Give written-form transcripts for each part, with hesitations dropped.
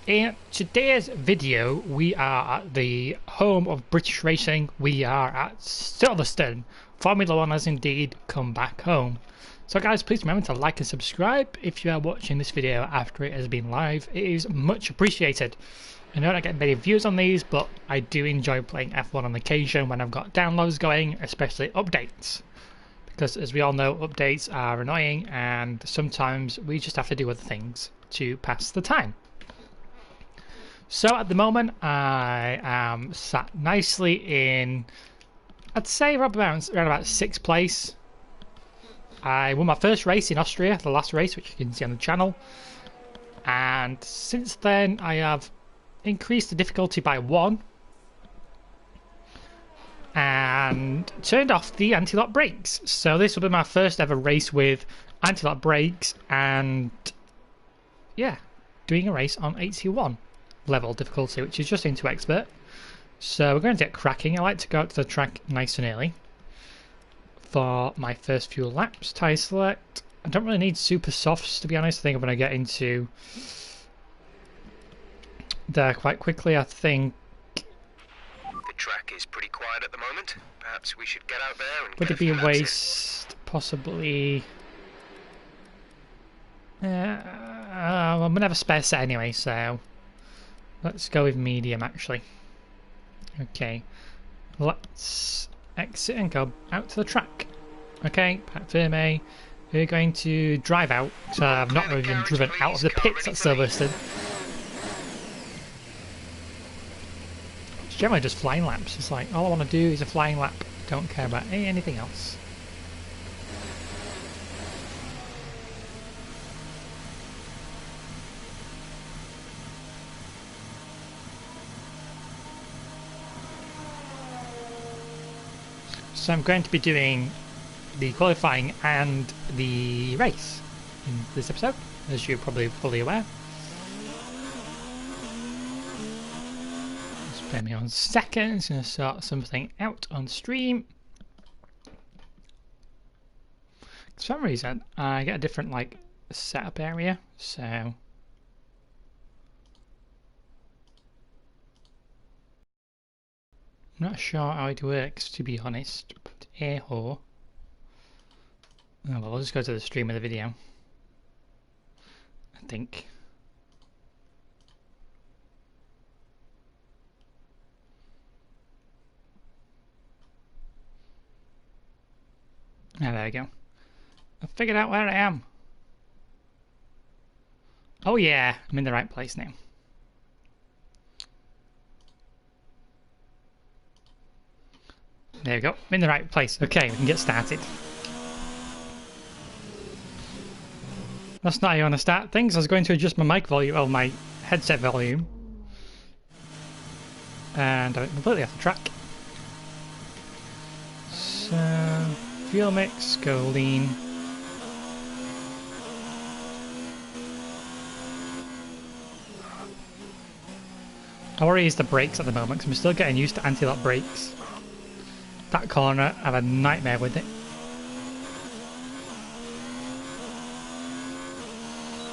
In today's video, we are at the home of British racing. We are at Silverstone. Formula One has indeed come back home. So guys, please remember to like and subscribe if you are watching this video after it has been live. It is much appreciated. I know I don't get many views on these, but I do enjoy playing F1 on occasion when I've got downloads going, especially updates. Because as we all know, updates are annoying and sometimes we just have to do other things to pass the time. So at the moment I am sat nicely in, I'd say around about 6th place. I won my first race in Austria, the last race, which you can see on the channel. And since then I have increased the difficulty by 1. And turned off the anti-lock brakes. So this will be my first ever race with anti-lock brakes and yeah, doing a race on 81 level difficulty, which is just into expert. So we're going to get cracking. I like to go out to the track nice and early for my first few laps. Tyre select. I don't really need super softs, to be honest. I think I'm going to get into there quite quickly. I think the track is pretty quiet at the moment. Perhaps we should get out there and would it be a waste? Possibly. I'm going to have a spare set anyway, so let's go with medium actually. Okay, let's exit and go out to the track. Okay, Pat Firme, we're going to drive out, so I've not even driven out of the pits at Silverstone. It's generally just flying laps. It's like, all I want to do is a flying lap. Don't care about anything else. So I'm going to be doing the qualifying and the race in this episode, as you're probably fully aware. Spare me on seconds, going to sort something out on stream. For some reason, I get a different like setup area, so I'm not sure how it works, to be honest. But oh well, I'll just go to the stream of the video, I think. Ah, there we go. I figured out where I am. Oh yeah, I'm in the right place now. There we go, I'm in the right place. Okay, we can get started. That's not how you want to start things. I was going to adjust my mic volume, or my headset volume. And I went completely off the track. So, fuel mix, go lean. I worry is the brakes at the moment, because I'm still getting used to anti-lock brakes. That corner, I have a nightmare with it.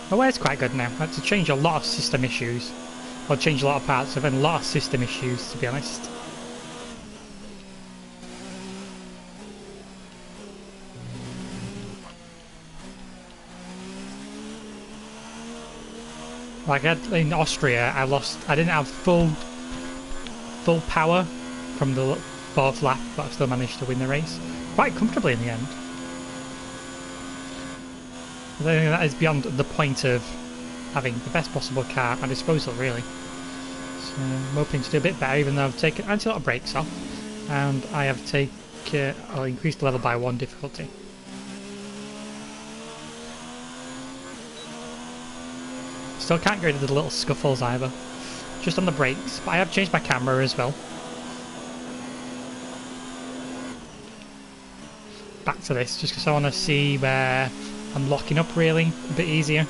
My wear's quite good now. I had to change a lot of system issues. Or change a lot of parts. I've had a lot of system issues, to be honest. Like in Austria, I didn't have full power from the 4th lap, but I still managed to win the race quite comfortably in the end. I think that is beyond the point of having the best possible car at my disposal, really. So I'm hoping to do a bit better, even though I've taken anti-lock brakes off, and I have increased the level by 1 difficulty. Still can't get rid of the little scuffles either, just on the brakes, but I have changed my camera as well. Back to this, just because I want to see where I'm locking up really, a bit easier.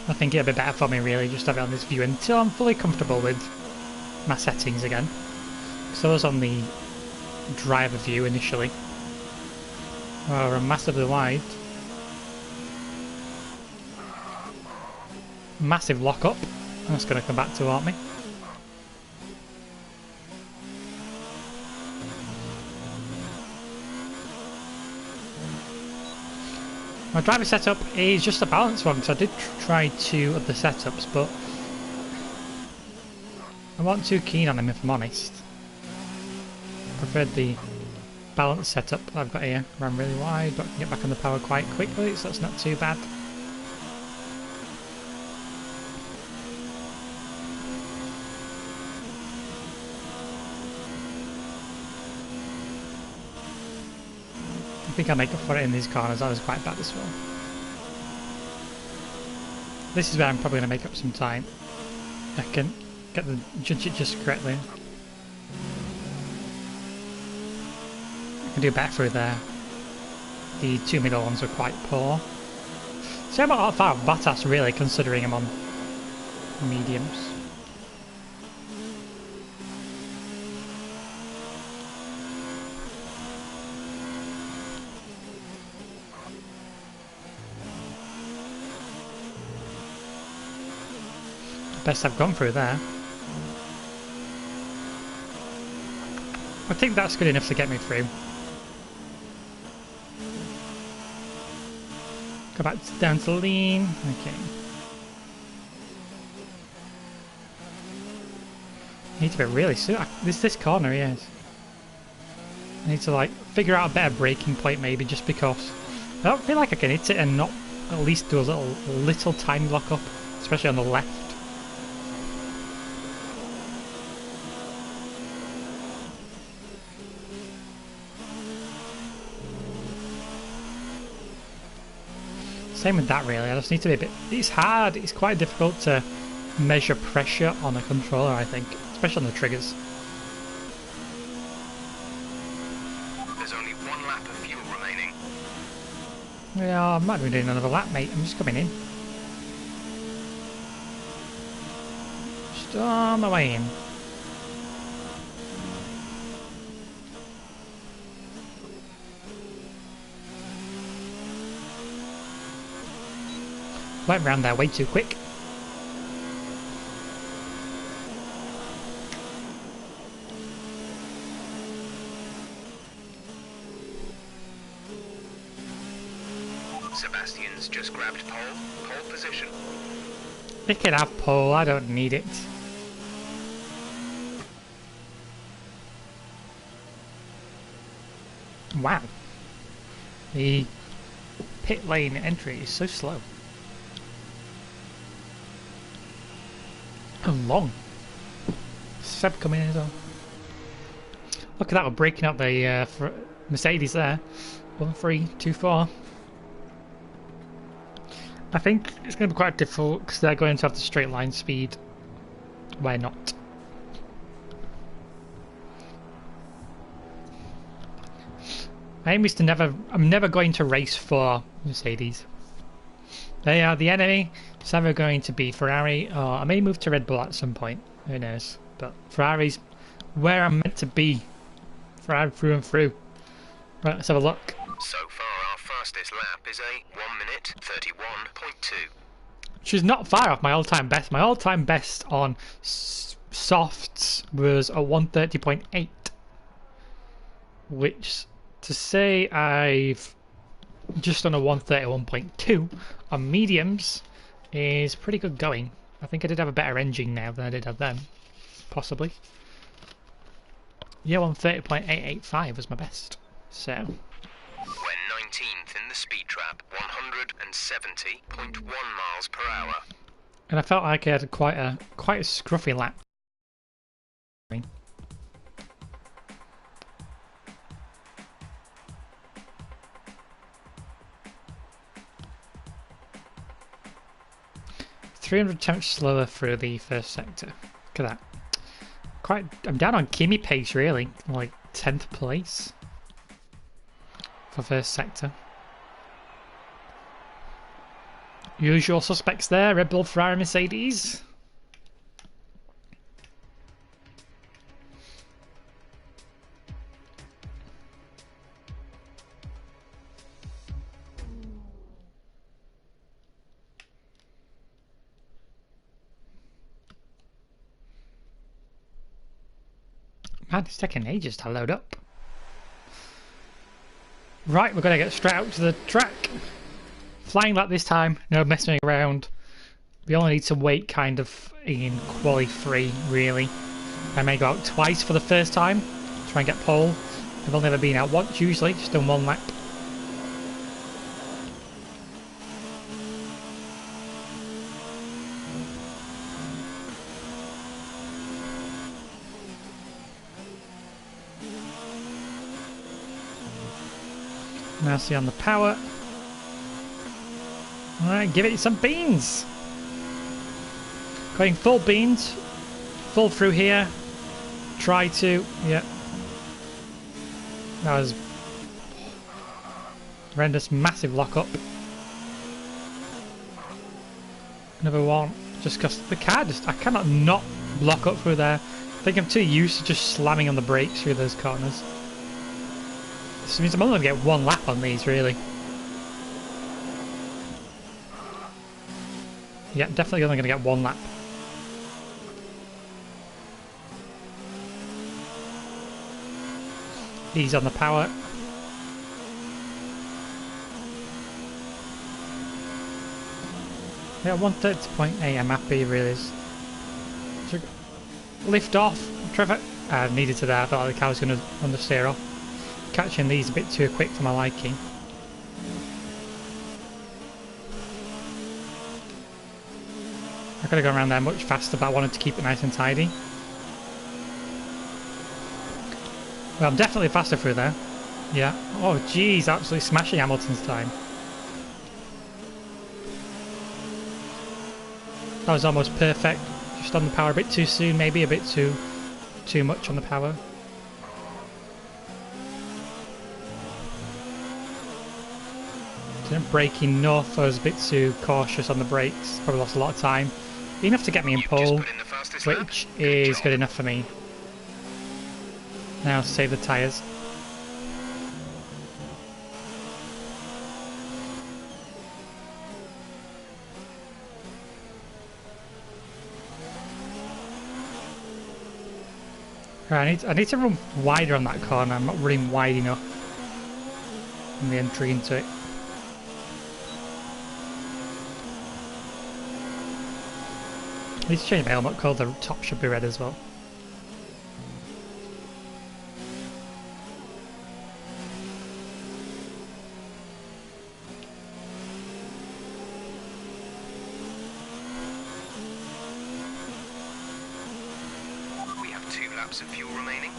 I think it'll be better for me really, just to have it on this view until I'm fully comfortable with my settings again. So I was on the driver view initially. We're massively wide. Massive lock up. That's going to come back to haunt me. My driver setup is just a balance one because I did try 2 of the setups, but I wasn't too keen on them if I'm honest. Preferred the balance setup that I've got here. Ran really wide, but I can get back on the power quite quickly, so that's not too bad. I think I'll make up for it in these corners. I was quite bad as well. This is where I'm probably going to make up some time. I can get the judge it just correctly. I can do better through there. The 2 middle ones were quite poor. So I'm not far off Bottas really, considering I'm on mediums. Best I've gone through there. I think that's good enough to get me through. Go back down to lean. Okay. I need to be really soon. This corner, yes. I need to like figure out a better braking point maybe, just because I don't feel like I can hit it and not at least do a little tiny lock up, especially on the left. Same with that really, I just need to be a bit... It's hard, it's quite difficult to measure pressure on a controller I think, especially on the triggers. There's only 1 lap of fuel remaining. Yeah, I might be doing another lap mate, I'm just coming in. Just on my way in. Went round there way too quick. Sebastian's just grabbed pole position. They can have pole, I don't need it. Wow. The pit lane entry is so slow. And long. Seb coming in as well. Look at that, we're breaking up the Mercedes there. 1-3-2-4. I think it's going to be quite difficult because they're going to have the straight line speed. We're not. My aim is to I'm never going to race for Mercedes. They are the enemy. It's either going to be Ferrari or I may move to Red Bull at some point. Who knows? But Ferrari's where I'm meant to be. Ferrari through and through. Right, let's have a look. So far, our fastest lap is a 1:31.2. Which is not far off my all-time best. My all-time best on softs was a 1:30.8. Which, to say I've just done a 1:31.2 on mediums is pretty good going. I think I did have a better engine now than I did have then. Possibly. Yeah, 1:30.885 was my best. So. We're 19th in the speed trap, 170.1 miles per hour. And I felt like I had quite a scruffy lap. 300 temps slower through the first sector. Look at that. I'm down on Kimi pace really, like 10th place for first sector. Usual suspects there, Red Bull, Ferrari, Mercedes. Man, it's taking ages to load up. Right, we're going to get straight out to the track. Flying lap this time, no messing around. We only need to wait kind of in quali 3, really. I may go out twice for the first time, try and get pole. I've only ever been out once usually, just done one lap. Now see on the power. Alright, give it some beans. Going full beans. Full through here. Try to, yeah. That was horrendous, massive lockup. Another one. Just because the car I cannot not lock up through there. I think I'm too used to just slamming on the brakes through those corners. This means I'm only going to get one lap on these, really. Yeah, definitely only going to get one lap. Ease on the power. Yeah, 130.8, I'm happy, really. Lift off, Trevor. I needed to there, I thought the car was going to understeer off. Catching these a bit too quick for my liking. I could have gone around there much faster, but I wanted to keep it nice and tidy. Well, I'm definitely faster through there. Yeah. Oh, geez, absolutely smashing Hamilton's time. That was almost perfect. Just on the power a bit too soon, maybe a bit too much on the power. Didn't brake enough. I was a bit too cautious on the brakes. Probably lost a lot of time. Enough to get me in pole, which is good enough for me. Now save the tyres. Right, I need to run wider on that corner. I'm not running wide enough in the entry into it. I need to change my helmet colour. The top should be red as well. Of fuel remaining.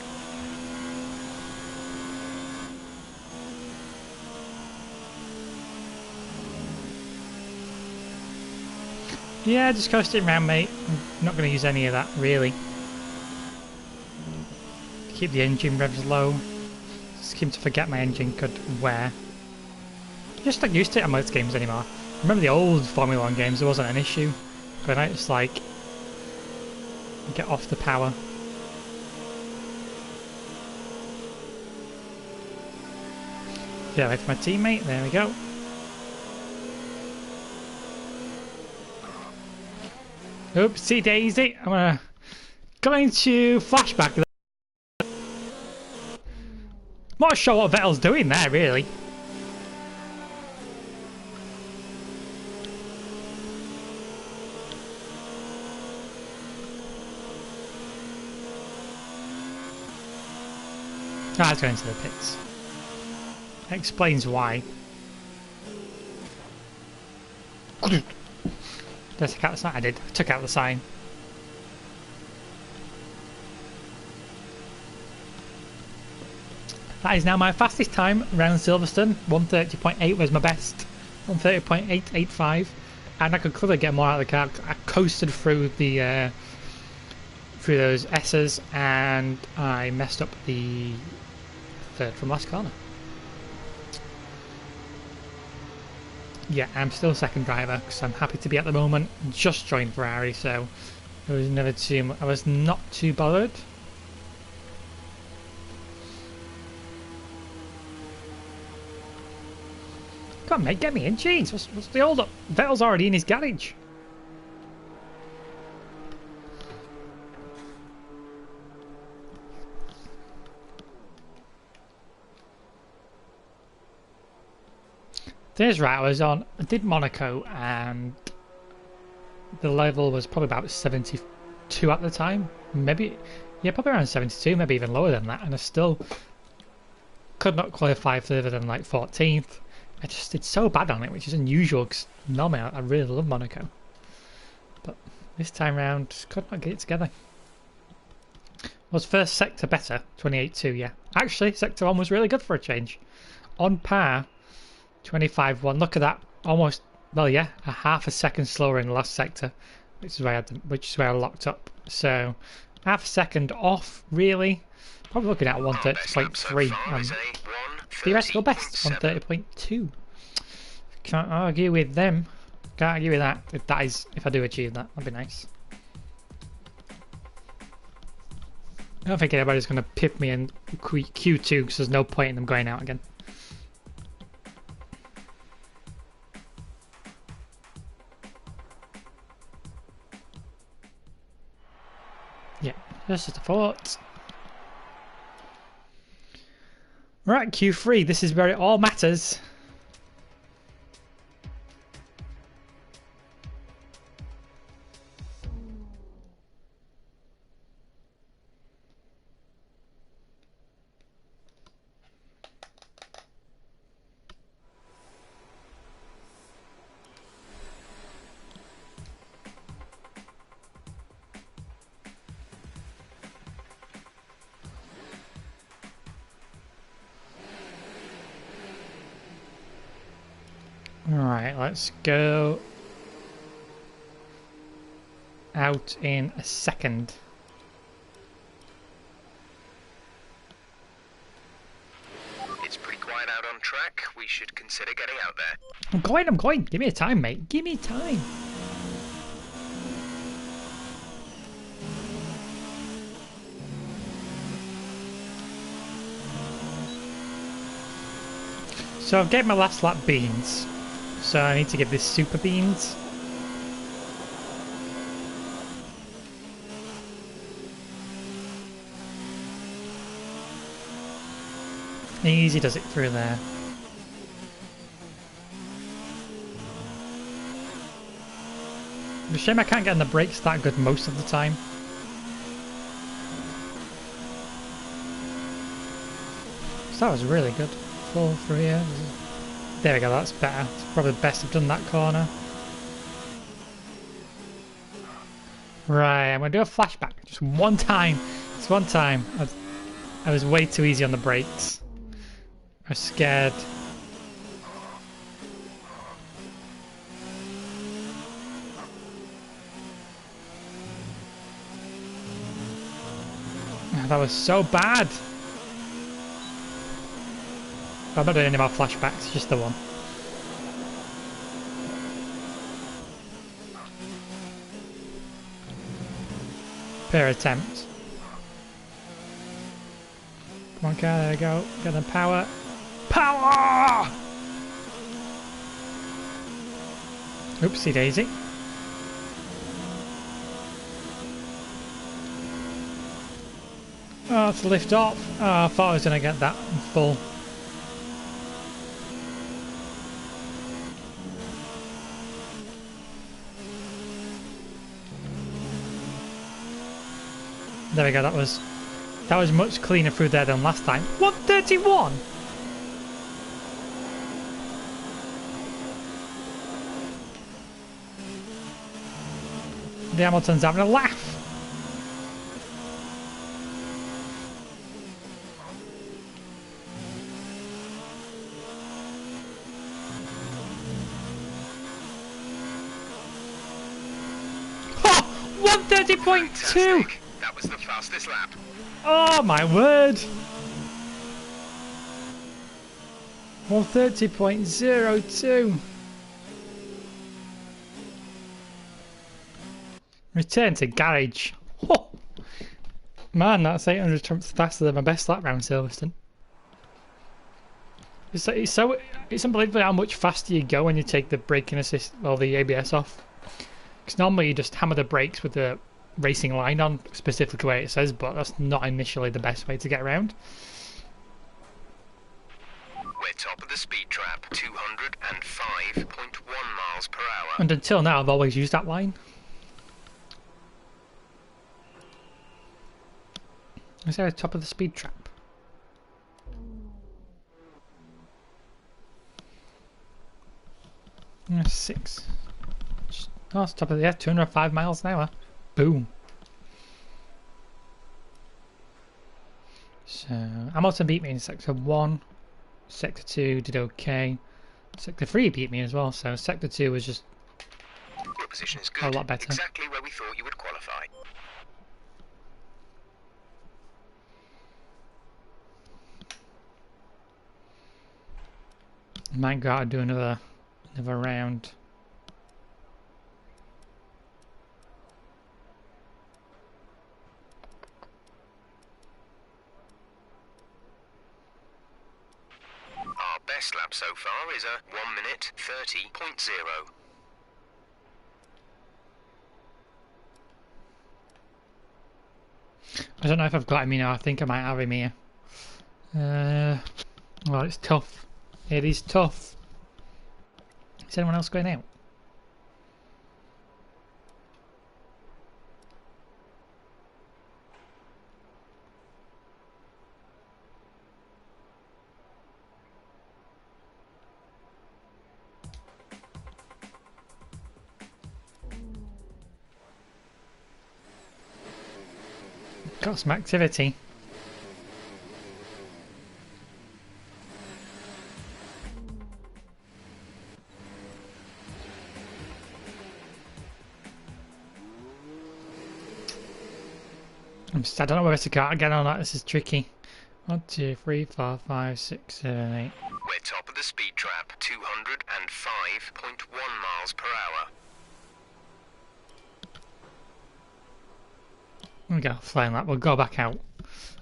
Yeah, just coasting around, mate. I'm not going to use any of that, really. Keep the engine revs low. Just seem to forget my engine could wear. Just not used to it on most games anymore. Remember the old Formula 1 games, there wasn't an issue. But now it's like, get off the power. Yeah, wait for my teammate. There we go. Oopsie daisy. I'm gonna go into flashback. Not sure what Vettel's doing there, really. Ah, let's go into the pits. Explains why. Did I take out the sign? I did. I took out the sign. That is now my fastest time around Silverstone. 130.8 was my best. 130.885, and I could clearly get more out of the car. I coasted through the through those S's, and I messed up the third from last corner. Yeah, I'm still second driver because I'm happy to be at the moment. Just joined Ferrari, so it was never too. I was not too bothered. Come on, mate, get me in. Jeez, what's the hold up? Vettel's already in his garage. There's right. I did Monaco, and the level was probably about 72 at the time. Maybe, yeah, probably around 72, maybe even lower than that. And I still could not qualify further than like 14th. I just did so bad on it, which is unusual because normally I really love Monaco. But this time round, just could not get it together. Was first sector better? 28.2, yeah. Actually, sector 1 was really good for a change. On par, 25.1. Look at that. Almost, well, yeah, a half a second slower in the last sector, which is where I locked up. So, half a second off, really. Probably looking at 130.3 and theoretical best 130.2. Can't argue with them. Can't argue with that. If I do achieve that, that'd be nice. I don't think anybody's going to pip me in Q2 because there's no point in them going out again. Yeah, just a thought. Right, Q3. This is where it all matters. Alright, let's go out in a second. It's pretty quiet out on track. We should consider getting out there. I'm going. Give me a time, mate. Give me time. So I've gave my last lap beans, so I need to give this super beans. Easy does it through there. It's a shame I can't get on the brakes that good most of the time. So that was really good. Fall through here. There we go, that's better. It's probably best I've done that corner. Right, I'm going to do a flashback. Just one time. Just one time. I was way too easy on the brakes. I was scared. That was so bad. I'm not doing any more flashbacks, just the one. Per attempt. Come on, car, there we go. Get the power. Power! Oopsie daisy. Oh, it's lift off. Oh, I thought I was going to get that in full. There we go, that was much cleaner through there than last time. 131! The Hamilton's having a laugh. Oh, 130.2! That was the fastest lap. Oh my word! 130.02. Return to garage. Oh. Man, that's 800 trumps faster than my best lap round Silverstone. It's unbelievable how much faster you go when you take the braking assist or the ABS off. Because normally you just hammer the brakes with the racing line on, specifically where it says, but that's not initially the best way to get around. We're top of the speed trap, 205.1 miles per hour. And until now, I've always used that line. Is there a top of the speed trap? There's 6. Oh, it's top of the 205 miles an hour. Boom. So Hamilton beat me in sector 1. Sector 2 did okay. Sector 3 beat me as well, so sector 2 was just Your position is good. a lot better. Exactly where we thought you would qualify. Might go out and do another round. Our best lap so far is a 1 minute 30.0. I don't know if I've got him, you know, I think I might have him here. Well, it's tough. It is tough. Is anyone else going out? Got some activity. I don't know where to get on that. This is tricky. 1, 2, 3, 4, 5, 6, 7, 8. We're top of the speed trap, 205.1 miles per hour. There we go, flying lap. We'll go back out.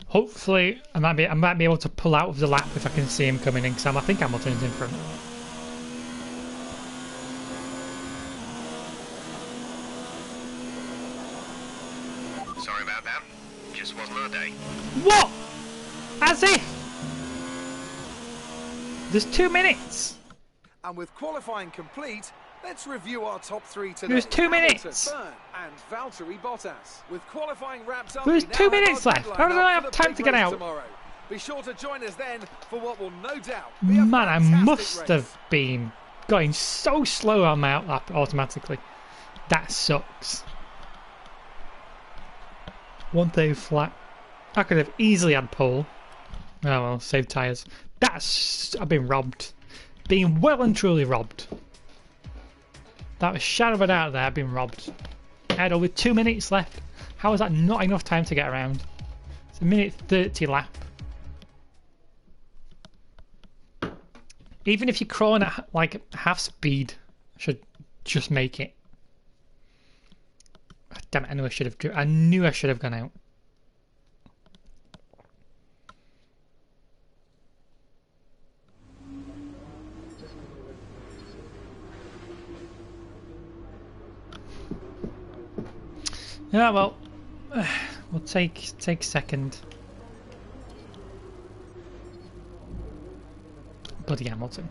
Hopefully, I might be able to pull out of the lap if I can see him coming in. Because I think Hamilton's in front. Sorry about that. Just wasn't our day. What? As if. There's 2 minutes. And with qualifying complete, let's review our top 3 today. There's 2 minutes. Hamilton, Byrne and Valtteri Bottas. With qualifying wrapped up, There's we 2 now have minutes our left. deadline How do I up have for the time big to get race out? tomorrow. Be sure to join us then for what will no doubt be a Man, I fantastic must race. have been going so slow on my outlap automatically. That sucks. 130 flat. I could have easily had pole. Oh well, save tyres. I've been robbed. Being well and truly robbed. That was shadow of a doubt there, I've been robbed. I had over 2 minutes left. How is that not enough time to get around? It's a minute 30 lap. Even if you're crawling at like half speed, should just make it. Damn it! I knew I should have gone out. Yeah, well, we'll take second. Bloody Hamilton!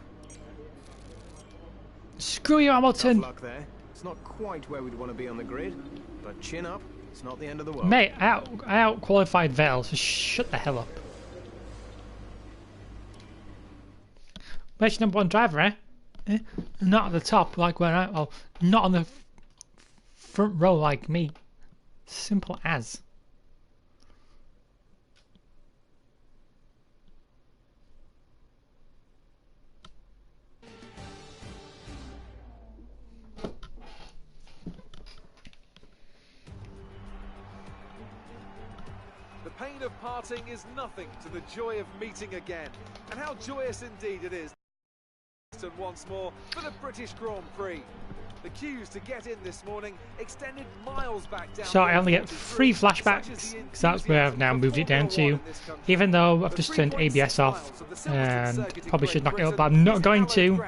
Screw you, Hamilton! Tough luck there. It's not quite where we'd want to be on the grid, but chin up. It's not the end of the world. Mate, I out qualified Vettel, so shut the hell up. Where's your #1 driver, eh? Not at the top, like where well, not on the front row like me. Simple as. The pain of parting is nothing to the joy of meeting again. And how joyous indeed it is once more for the British Grand Prix. The queues to get in this morning extended miles back down. So I only get 3 flashbacks, because that's where I've now moved it down to. Even though I've just turned ABS off, and probably should knock it up, but I'm not going to.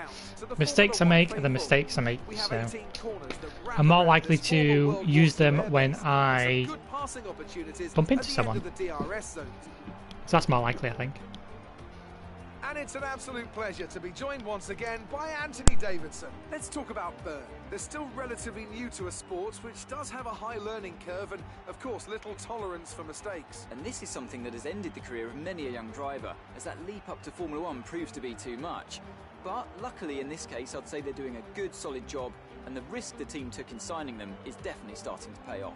Mistakes I make are the mistakes I make, so I'm more likely to use them when I bump into someone. So that's more likely, I think. And it's an absolute pleasure to be joined once again by Anthony Davidson. Let's talk about Burn. They're still relatively new to a sport which does have a high learning curve and, of course, little tolerance for mistakes. And this is something that has ended the career of many a young driver, as that leap up to Formula One proves to be too much. But luckily in this case, I'd say they're doing a good, solid job, and the risk the team took in signing them is definitely starting to pay off.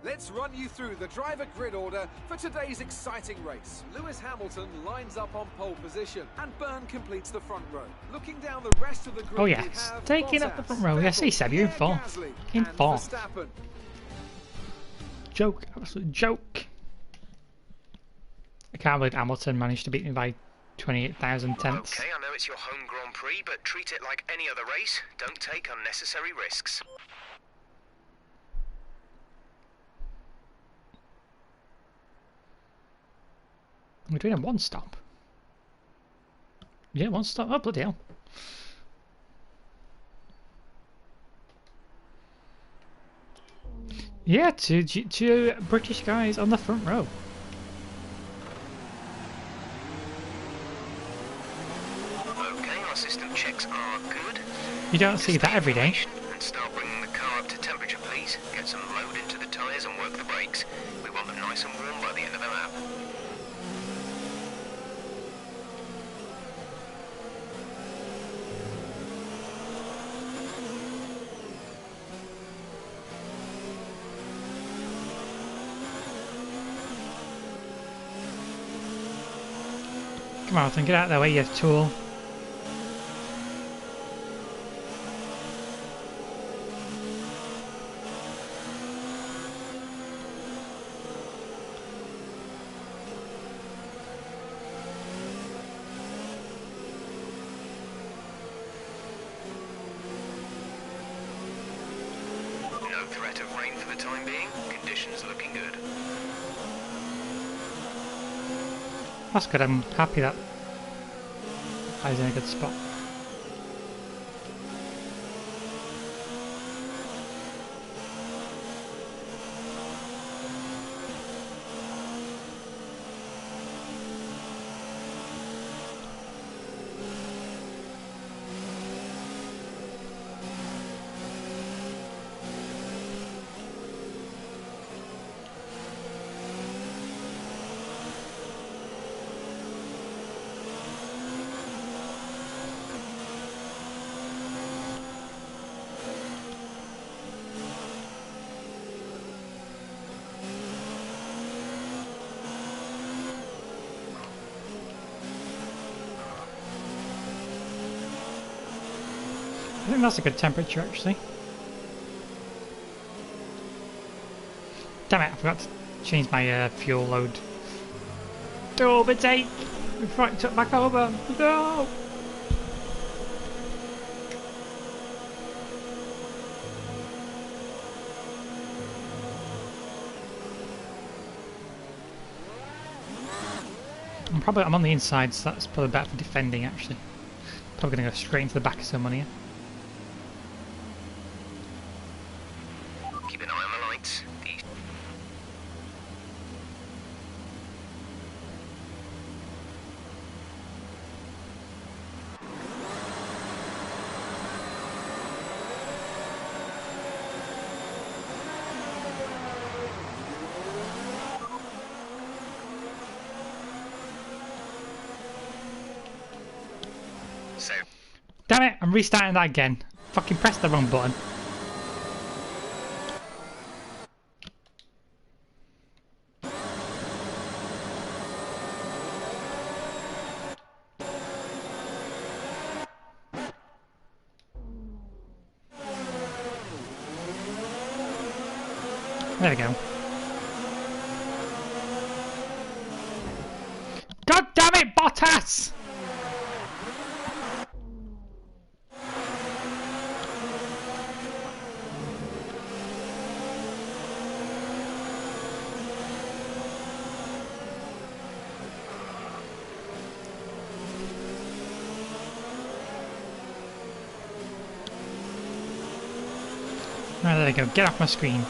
Let's run you through the driver grid order for today's exciting race. Lewis Hamilton lines up on pole position and Byrne completes the front row. Looking down the rest of the grid, Oh yes, taking up the front row. Yes, he said you're in fourth. In fourth. Joke, absolute joke. I can't believe Hamilton managed to beat me by 28,000 tenths. Okay, I know it's your home Grand Prix, but treat it like any other race. Don't take unnecessary risks. We're doing a one stop. Yeah, one stop. Oh, bloody hell. Yeah, two British guys on the front row. Okay, our system checks are good. You don't see that every day. And start bringing the car up to temperature, please. Get some load into the tyres and work the brakes. We want them nice and warm by the end of the lap. Come on, then get out of the way, you tool. No threat of rain for the time being. Conditions looking good. That's good, I'm happy that guy's in a good spot. I think that's a good temperature actually. Damn it, I forgot to change my fuel load. Don't overtake before I took back over. No! I'm on the inside, so that's probably better for defending actually. Probably going to go straight into the back of someone here. Keep an eye on the lights. So, Damn it, I'm restarting that again. Fucking pressed the wrong button. There we go. God damn it, Bottas! Oh, there we go. Get off my screen.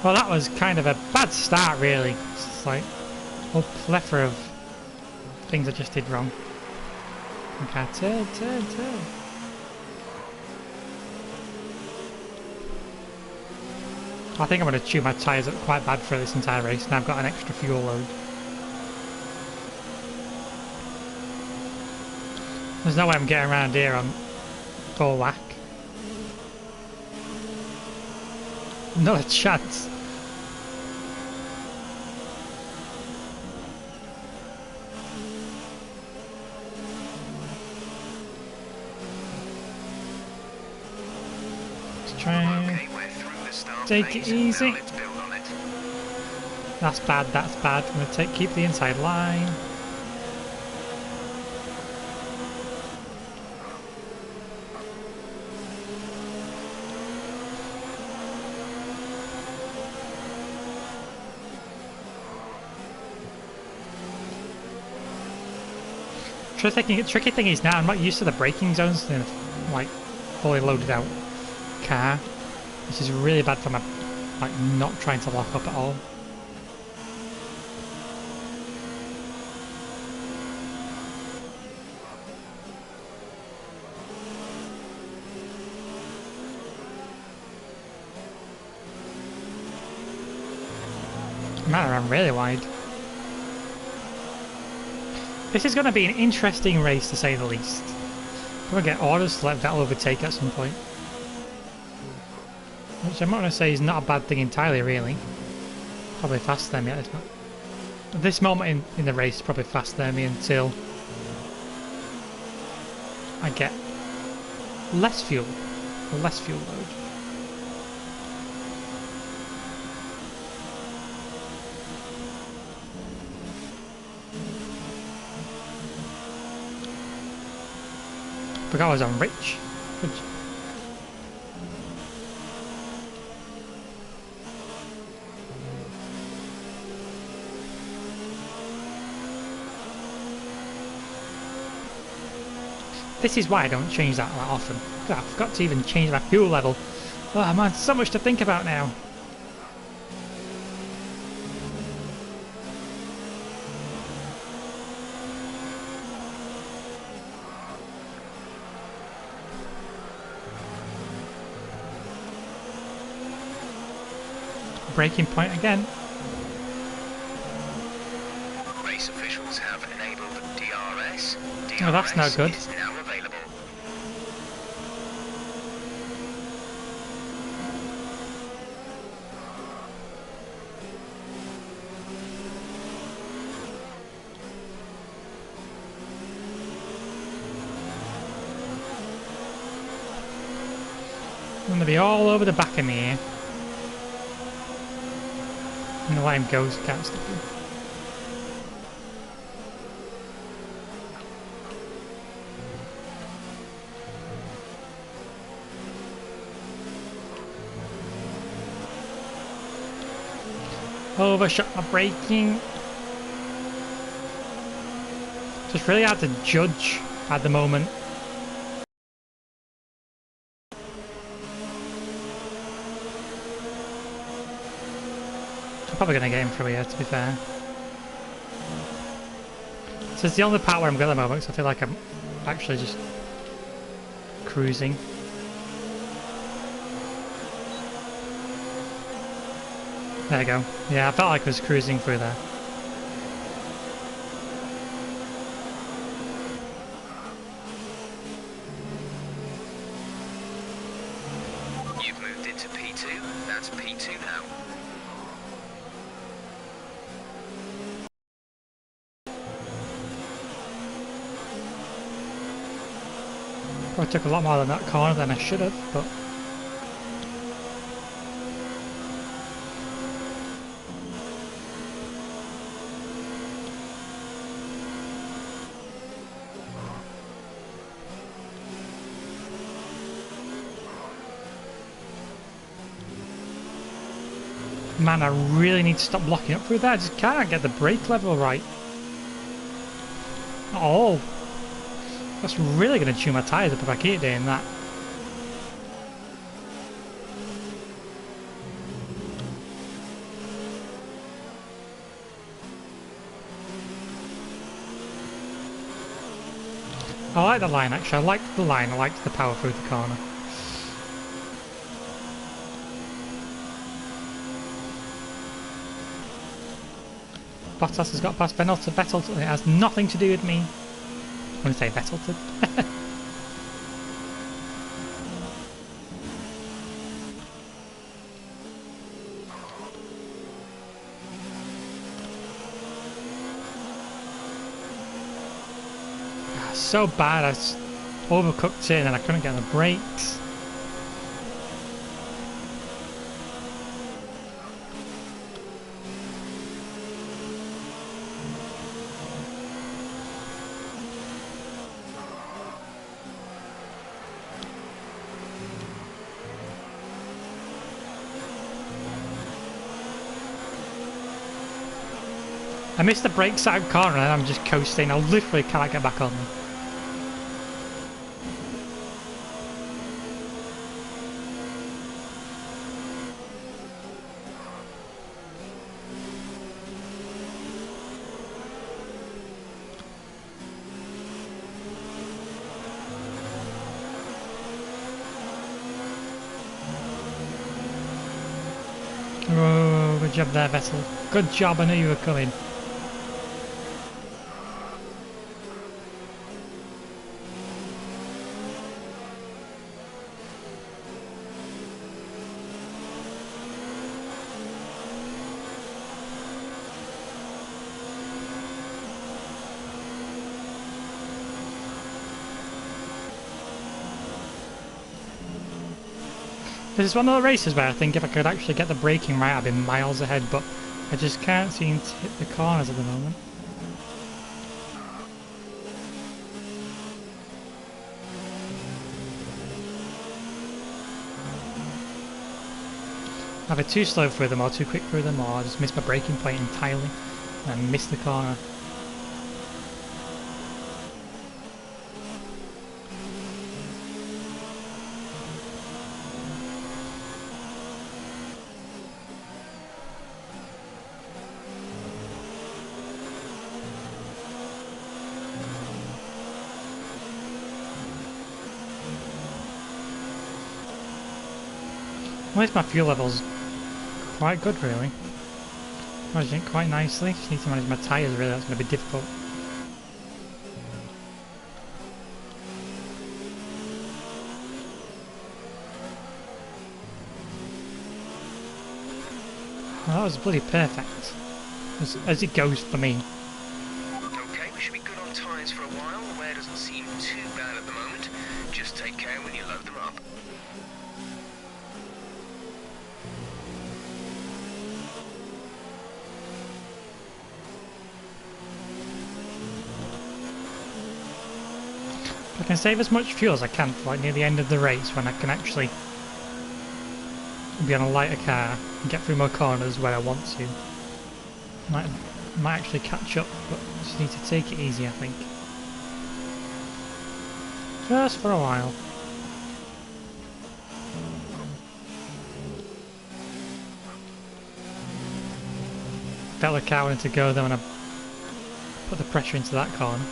Well, that was kind of a bad start, really. It's like whole plethora of things I just did wrong. Okay, turn. I think I'm going to chew my tyres up quite bad for this entire race, and I've got an extra fuel load. There's no way I'm getting around here on full whack. Not a chance. Let's try and Okay, we're through the start take phase. it easy. Now let's build on it. That's bad, that's bad. I'm going to keep the inside line. Tricky thing is now I'm not used to the braking zones in a like fully loaded out car. This is really bad for my like not trying to lock up at all. Man, I'm really wide. This is going to be an interesting race to say the least. I'm going to get orders to let Vettel overtake at some point. Which I'm not going to say is not a bad thing entirely, really. Probably faster than me at this moment in the race, probably faster than me until I get less fuel load. Forgot I was on rich. This is why I don't change that often. God, I forgot to even change my fuel level. Oh man, so much to think about now. Braking point again. Race officials have enabled DRS. Oh, that's no good. Is now available. I'm going to be all over the back of me here. And let him go, so can't stop him. Overshot my braking. Just really hard to judge at the moment. I'm probably going to get him through here, to be fair. So it's the only part where I'm good at the moment, so I feel like I'm actually just cruising. There you go. Yeah, I felt like I was cruising through there. You've moved into P2. That's P2 now. I took a lot more than that corner than I should have, but... Man, I really need to stop locking up through there. I just can't get the brake level right. At all. That's really going to chew my tyres up if I keep doing that. I like the line actually. I liked the line. I liked the power through the corner. Bottas has got past Vettel. It has nothing to do with me. I'm going to say Vettel. So bad. I overcooked it and I couldn't get the brakes. I missed the brake side corner and I'm just coasting. I literally cannot get back on them. Oh, good job there, Vettel. Good job, I knew you were coming. This is one of the races where I think if I could actually get the braking right, I'd be miles ahead, but I just can't seem to hit the corners at the moment. Either too slow through them or too quick through them, or I just miss my braking point entirely and miss the corner. At least my fuel level's quite good, really. Managing it quite nicely. Just need to manage my tyres, really. That's going to be difficult. Well, that was bloody perfect. As it goes for me. Okay, we should be good on tyres for a while. The wear doesn't seem too bad at the moment. Just take care when you load them up. I can save as much fuel as I can for like near the end of the race when I can actually be on a lighter car and get through more corners where I want to. Might actually catch up, but just need to take it easy, I think. Just for a while. Felt the car wanted to go there when I put the pressure into that corner.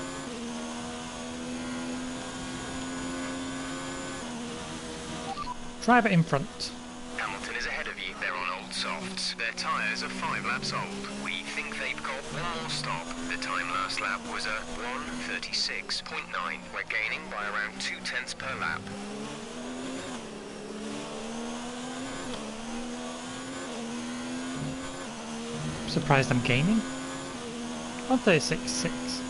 Driver in front. Hamilton is ahead of you. They're on old softs. Their tyres are 5 laps old. We think they've got one more stop. The time last lap was a 1:36.9. We're gaining by around 0.2 per lap. I'm surprised I'm gaining. 1:36.6.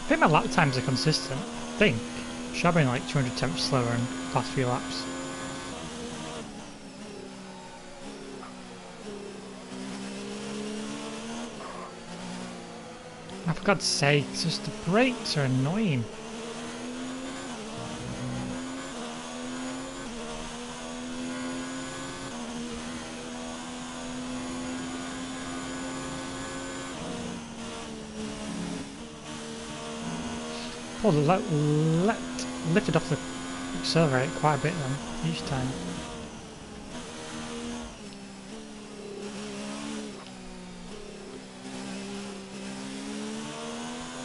I think my lap times are consistent. I think. Should have been like 200 temps slower in the last few laps. Oh, for God's sake, it's just the brakes are annoying. Oh, lifted off the accelerator quite a bit then, each time.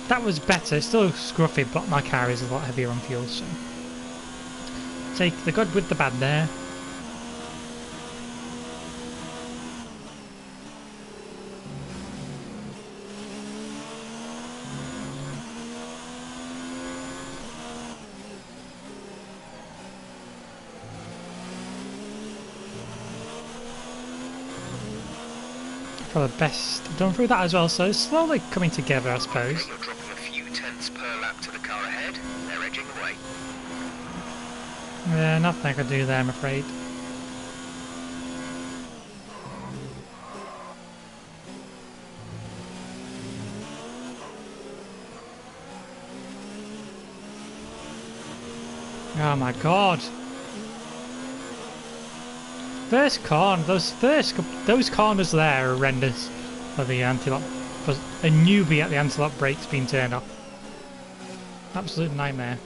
That was better, still scruffy, but my car is a lot heavier on fuel, so... Take the good with the bad there. Probably best done through that as well, so it's slowly coming together, I suppose. You're dropping a few tenths per lap to the car ahead. They're edging away. Yeah, nothing I could do there, I'm afraid. Oh my god! First corner, those corners there are horrendous for the anti-lock. For a newbie at the anti-lock brakes being turned off. Absolute nightmare.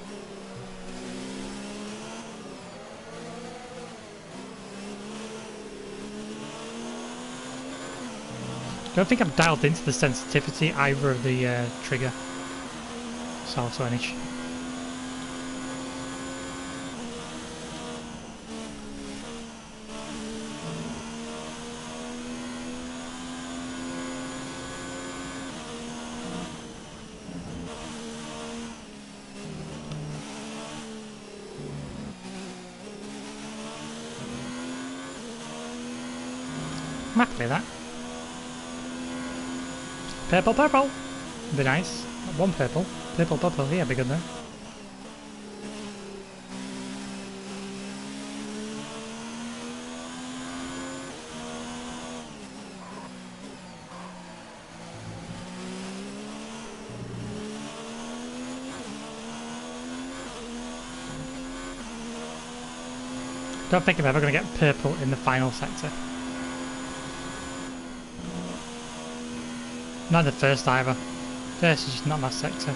Don't think I've dialed into the sensitivity either of the trigger. Salto and ish. I'm happy with that. Purple, purple! Be nice. One purple. Purple, purple, yeah, be good then. Don't think I'm ever going to get purple in the final sector. Not the first either. First is just not my sector.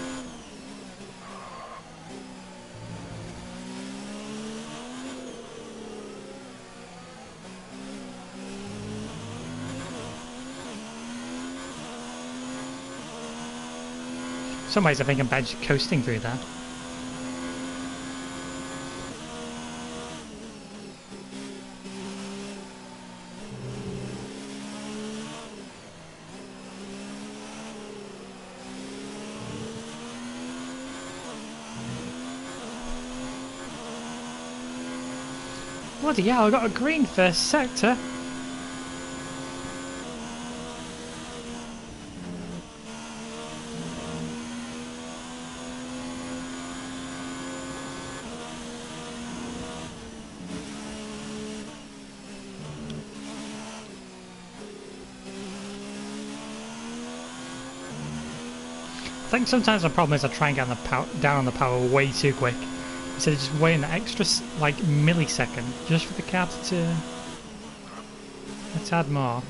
In some ways I think I'm better just coasting through there. Bloody hell, I got a green first sector. I think sometimes the problem is I try and get on the down on the power way too quick. Instead of just waiting an extra like millisecond just for the car to turn a tad more.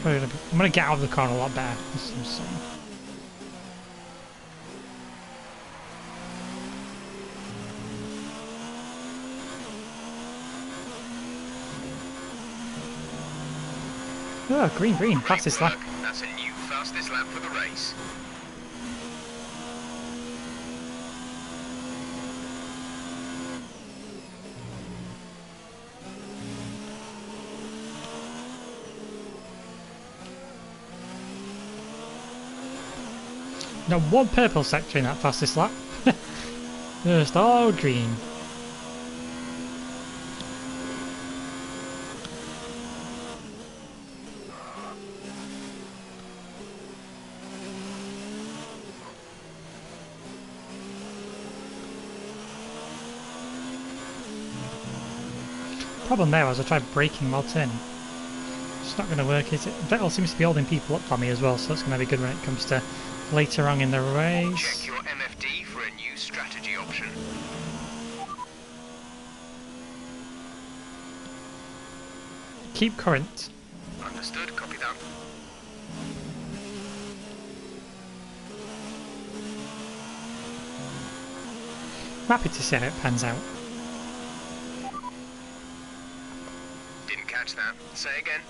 I'm gonna get out of the corner a lot better. That's what I'm saying. Oh, green, green, fastest lap. That's a new fastest lap for the race. No, one purple sector in that fastest lap. Just all green. Problem there was I tried braking while turning. It's not going to work, is it? Vettel seems to be holding people up for me as well, so that's going to be good when it comes to later on in the race. Check your MFD for a new strategy option. Keep current. Understood, copy that. happy to see how it pans out. Didn't catch that. Say again.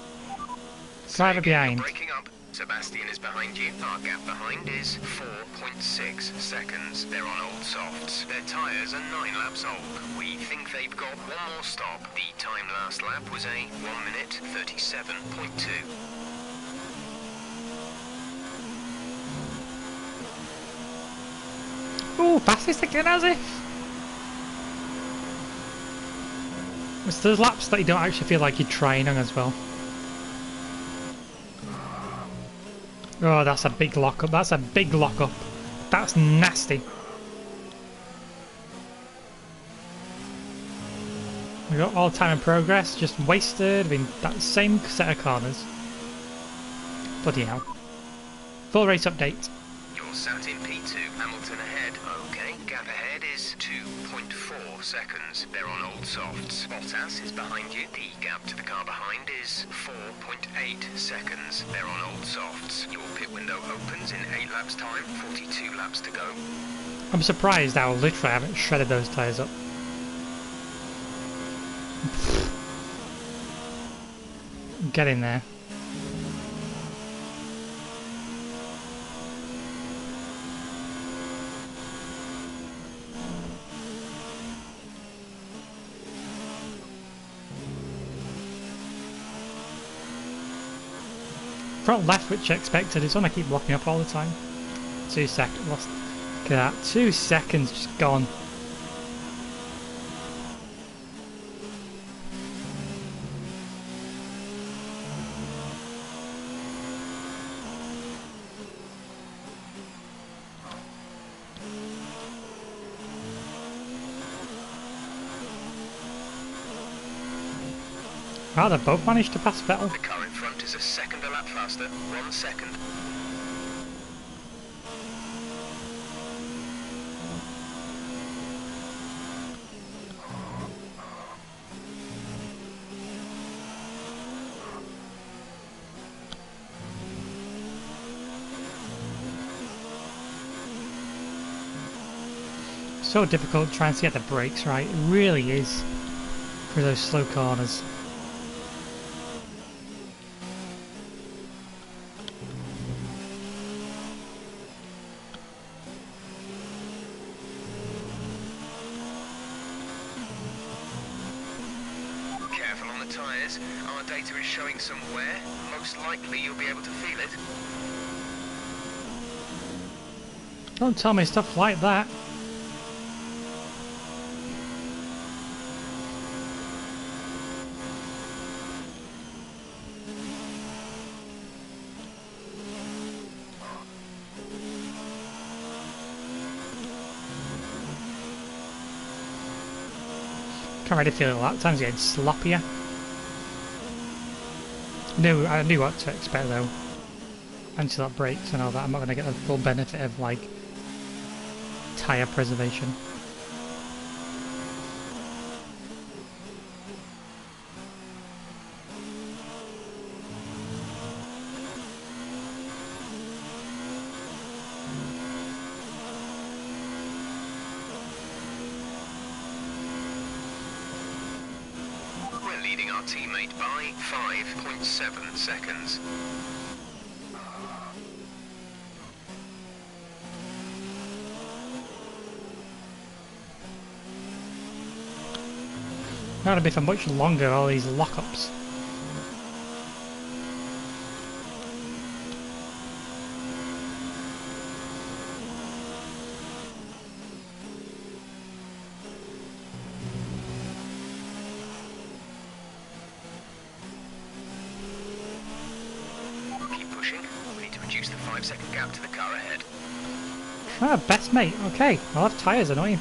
Driver behind. You're breaking up. Sebastian is behind you. Our gap behind is 4.6 seconds. They're on old softs. Their tyres are 9 laps old. We think they've got one more stop. The time last lap was a 1 minute 37.2. Ooh, fastest again, has it? It's those laps that you don't actually feel like you're trying on as well. Oh, that's a big lock up. That's a big lock up. That's nasty. We got all time in progress, just wasted in that same set of corners. Bloody hell. Full race update. You're sat in P2. Hamilton ahead. Okay, gap ahead is 2.4 seconds. They're on old softs. Bottas is behind you. The gap to the car behind is 4.8 seconds. They're on old softs. Your pit window opens in 8 laps time. 42 laps to go. I'm surprised how literally I haven't shredded those tyres up. Get in there. Front left, which I expected, it's on. I keep blocking up all the time. 2 seconds lost. Look at that. 2 seconds just gone. Wow, they've both managed to pass Vettel. The car in front is a second a lap faster. 1 second. So difficult trying to get the brakes right. It really is for those slow corners. Careful on the tyres. Our data is showing some wear. Most likely you'll be able to feel it. Don't tell me stuff like that. Can't really feel it. That time's getting sloppier. I knew what to expect though. Anti-lock brakes and all that. I'm not going to get the full benefit of like tyre preservation. We're leading our teammate by 5.7 seconds. Not gonna be for much longer, all these lockups. Keep pushing. We need to reduce the 5-second gap to the car ahead. Ah, best mate. Okay, I'll have tyres, annoying.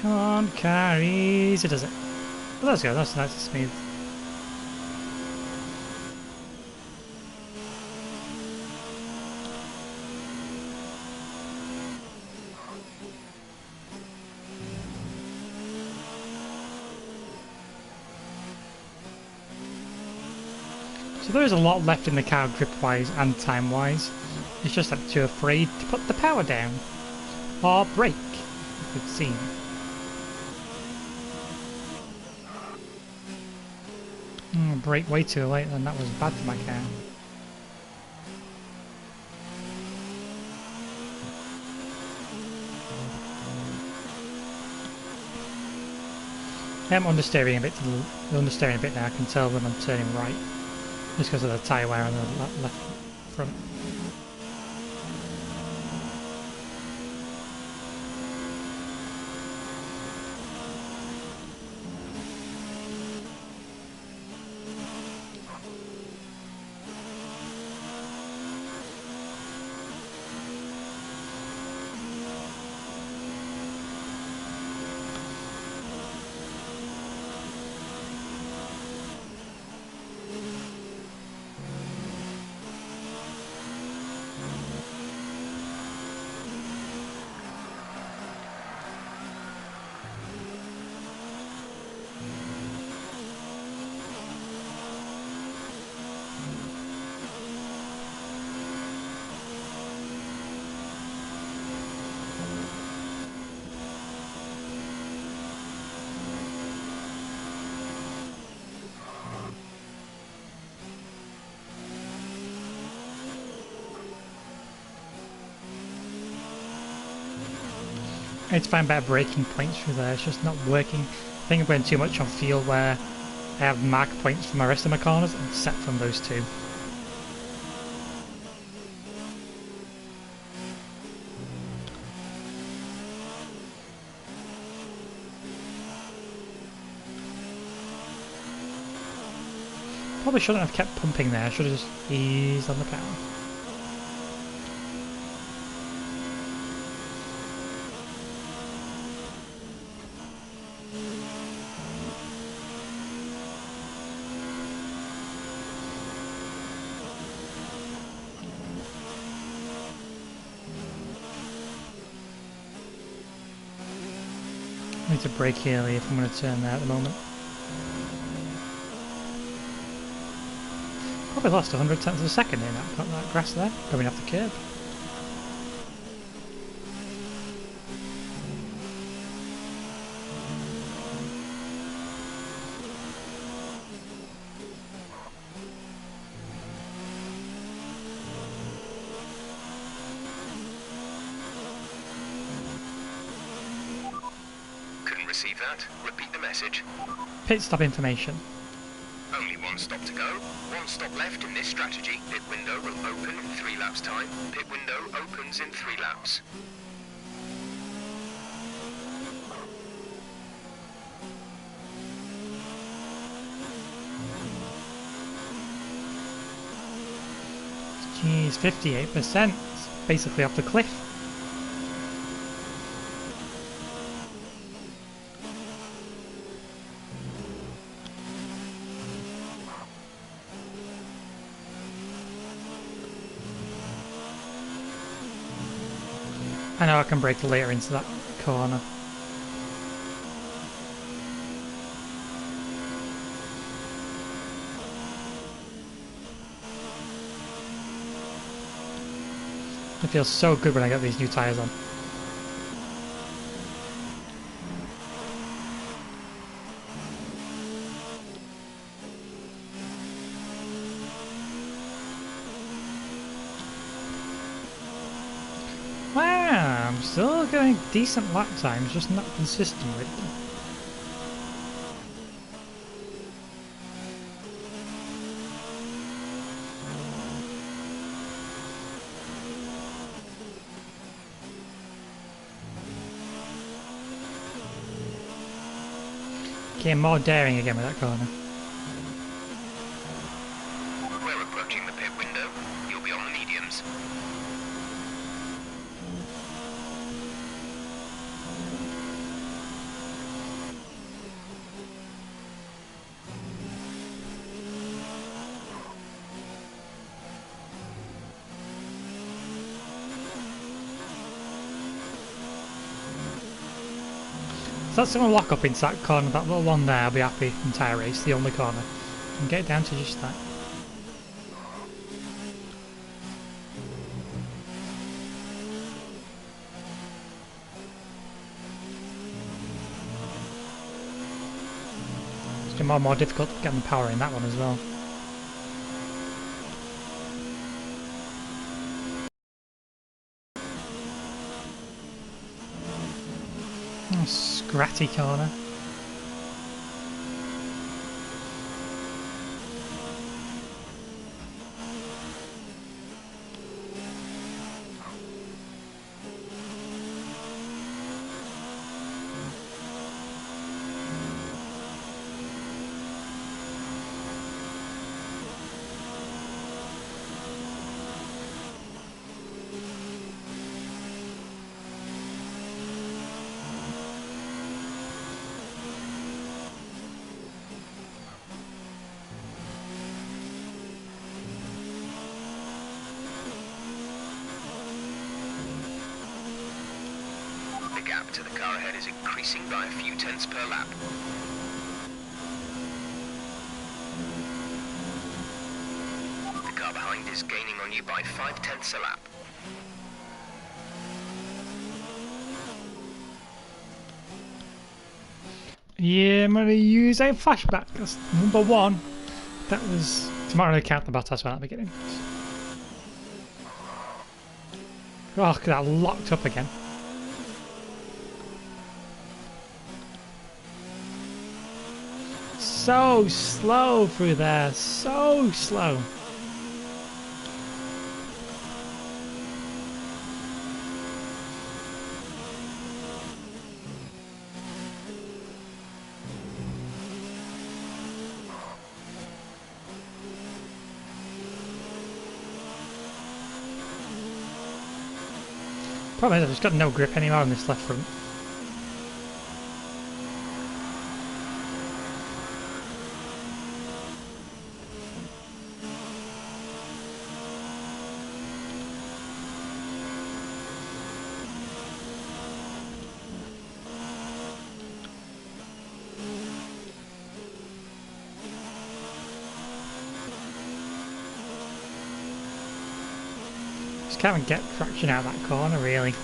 Come on, car, easy does it. Well, let's go, that's nice and smooth. So there is a lot left in the car grip-wise and time-wise. It's just that too afraid to put the power down. Or brake, it would seem. Brake way too late then, that was bad for my car. I'm understeering a bit now, I can tell when I'm turning right. Just because of the tyre wear on the left front. I need to find better braking points through there, it's just not working. I think I'm going too much on field where I have mark points for my rest of my corners and set from those two. Probably shouldn't have kept pumping there, I should have just eased on the power. I need to brake early if I'm going to turn there at the moment. Probably lost 100 tenths of a second in that grass there, going off the curb. Couldn't receive that. Repeat the message. Pit stop information. Only one stop to go. One stop left in this strategy. Pit window will open in 3 laps time. Pit window opens in 3 laps. Jeez, 58%. It's basically off the cliff. I know I can brake later into that corner. It feels so good when I get these new tyres on. Wow, I'm still going decent lap times, just not consistent with them. Getting more daring again with that corner. We're approaching the pit window. You'll be on the mediums. So that's going to lock up into that corner, that little one there. I'll be happy. Entire race, the only corner. And get it down to just that. It's getting more and more difficult to get the power in that one as well. Oh, scratty corner. The gap to the car ahead is increasing by a few tenths per lap. The car behind is gaining on you by 5 tenths a lap. Yeah, I'm going to use a flashback. That's number one. That was... Tomorrow I count the battles at the beginning. Oh, that locked up again. So slow through there. So slow. Problem is I've just got no grip anymore on this left front. Just can't even get traction out of that corner really.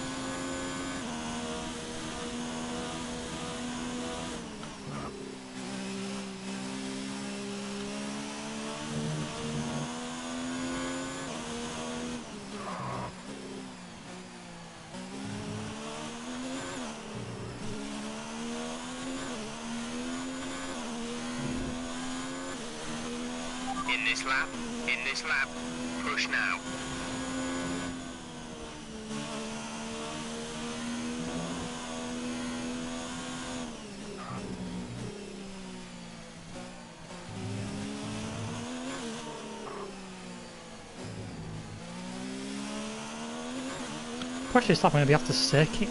In this lap, push now. Push this lap, I'm going to be off the circuit.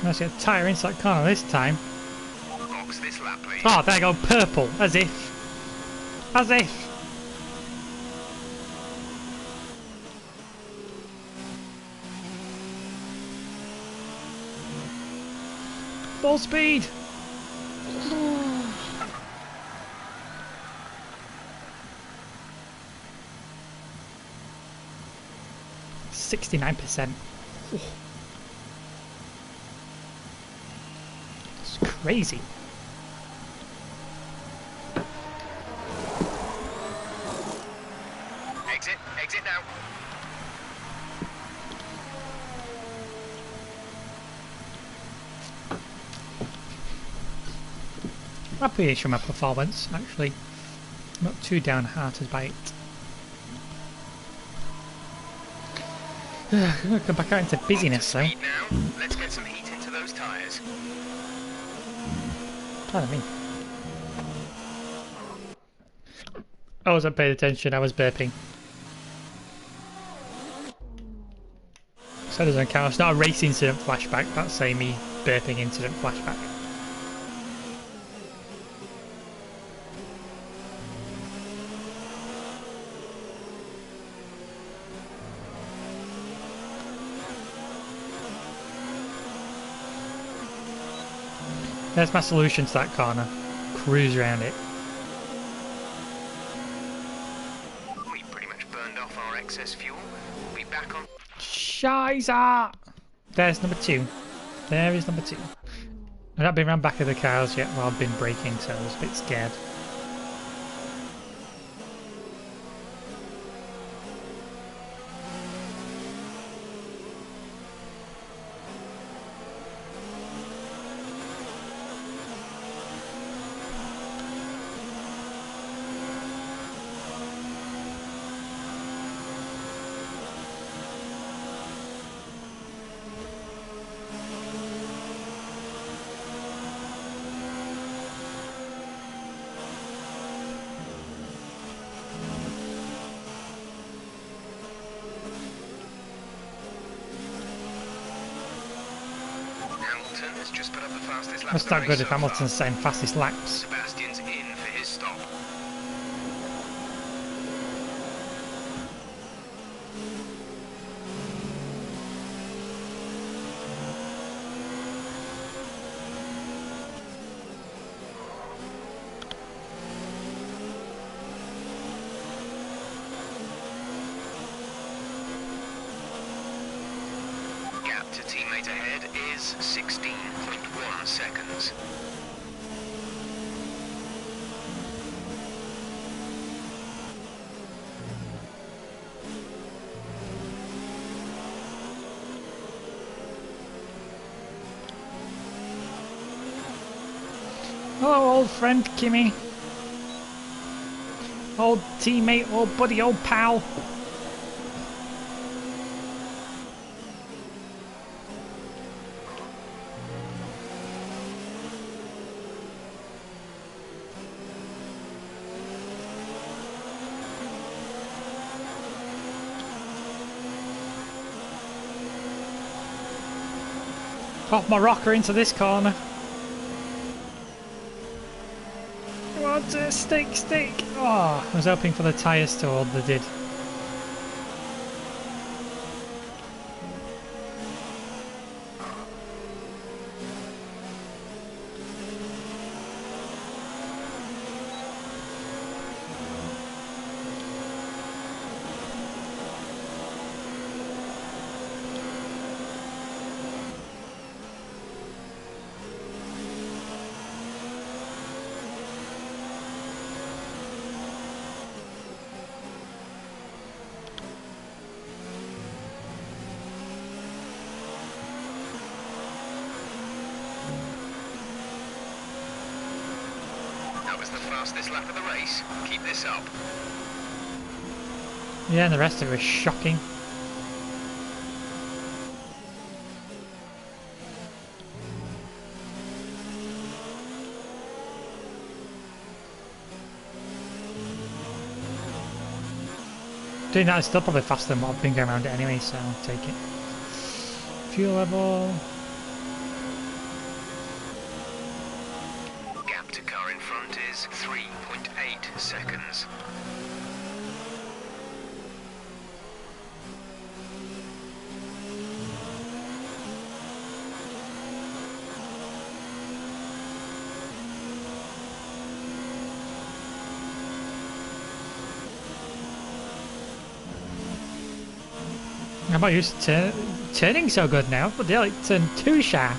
Let's get a tyre into that corner this time. Box this lap, please. Oh, there I go, purple, as if. As if. Full speed. 69%. It's crazy. Exit now. I'm pleased with my performance, actually. Not too downhearted by it. I'm going to come back out into busyness though. Speed now. Let's get some heat into those tyres. Pardon me. I wasn't paying attention, I was burping. So that doesn't count. It's not a race incident flashback, that's a me burping incident flashback. There's my solution to that corner. Cruise around it. We pretty much burned off our excess fuel. We'll be back on. Shiza! There's number 2. There is number 2. I've not been round back of the cars yet while I've been braking, so I was a bit scared. Hamilton has just put up the fastest lap. That's of the not race good so if Hamilton's far. saying fastest laps. Sebastian's in for his stop. Gap to teammate ahead is 16.1 seconds. Hello, old friend Kimmy. Old teammate, old buddy, old pal. Pop my rocker into this corner. Come on, stick. Oh, I was hoping for the tyres to hold, they did. That was the fastest lap of the race. Keep this up. Yeah, and the rest of it was shocking. Doing that is still probably faster than what I've been going around it anyway, so I'll take it. Fuel level. Gap to car in front is 3.8 seconds. I'm not used to turning so good now, but they like turn too sharp.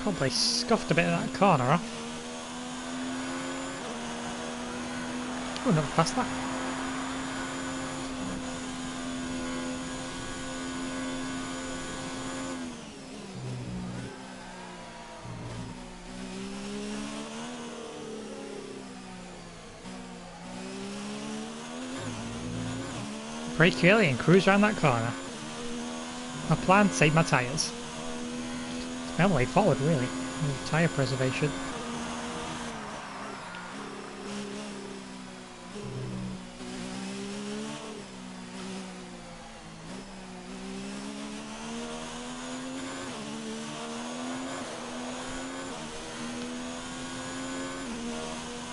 Probably scuffed a bit of that corner off. Oh, another fast lap. Brake early and cruise around that corner. My plan, save my tyres. It's my only way forward, really. Tyre preservation.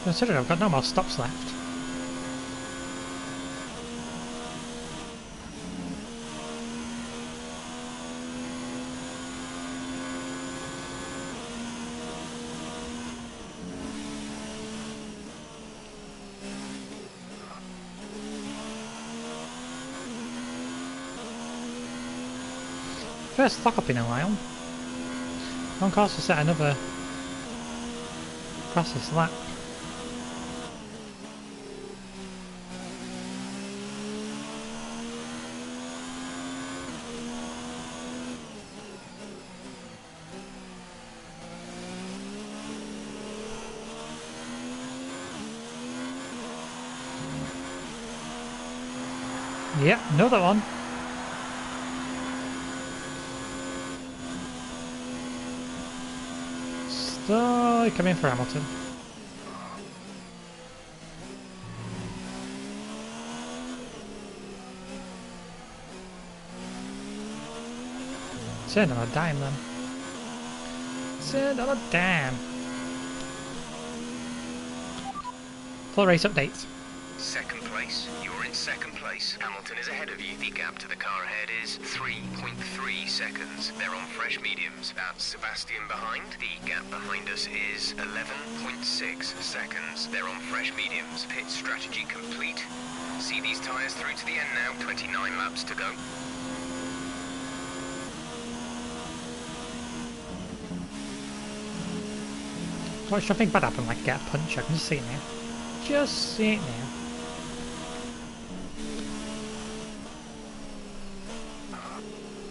Considering I've got no more stops left. First lock up in a while. On course to set another fastest lap. Yep, another one. Slowly coming for Hamilton. Turn on a dime then. Turn on a dime. Full race updates. Second place. You're in second place. Hamilton is ahead of you. The gap to the car ahead is 3.3 seconds. They're on fresh mediums. That's Sebastian behind. The gap behind us is 11.6 seconds. They're on fresh mediums. Pit strategy complete. See these tyres through to the end now. 29 laps to go. Watch something bad happen, like get a punch. I can just see it now. Just see it now.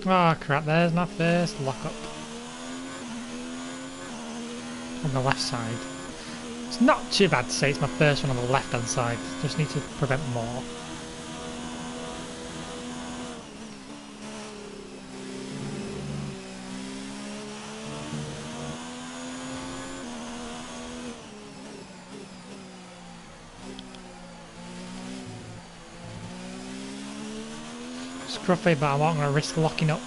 Oh crap, there's my first lockup. On the left side. It's not too bad to say it's my first one on the left hand side. Just need to prevent more. Scruffy, but I'm not going to risk locking up.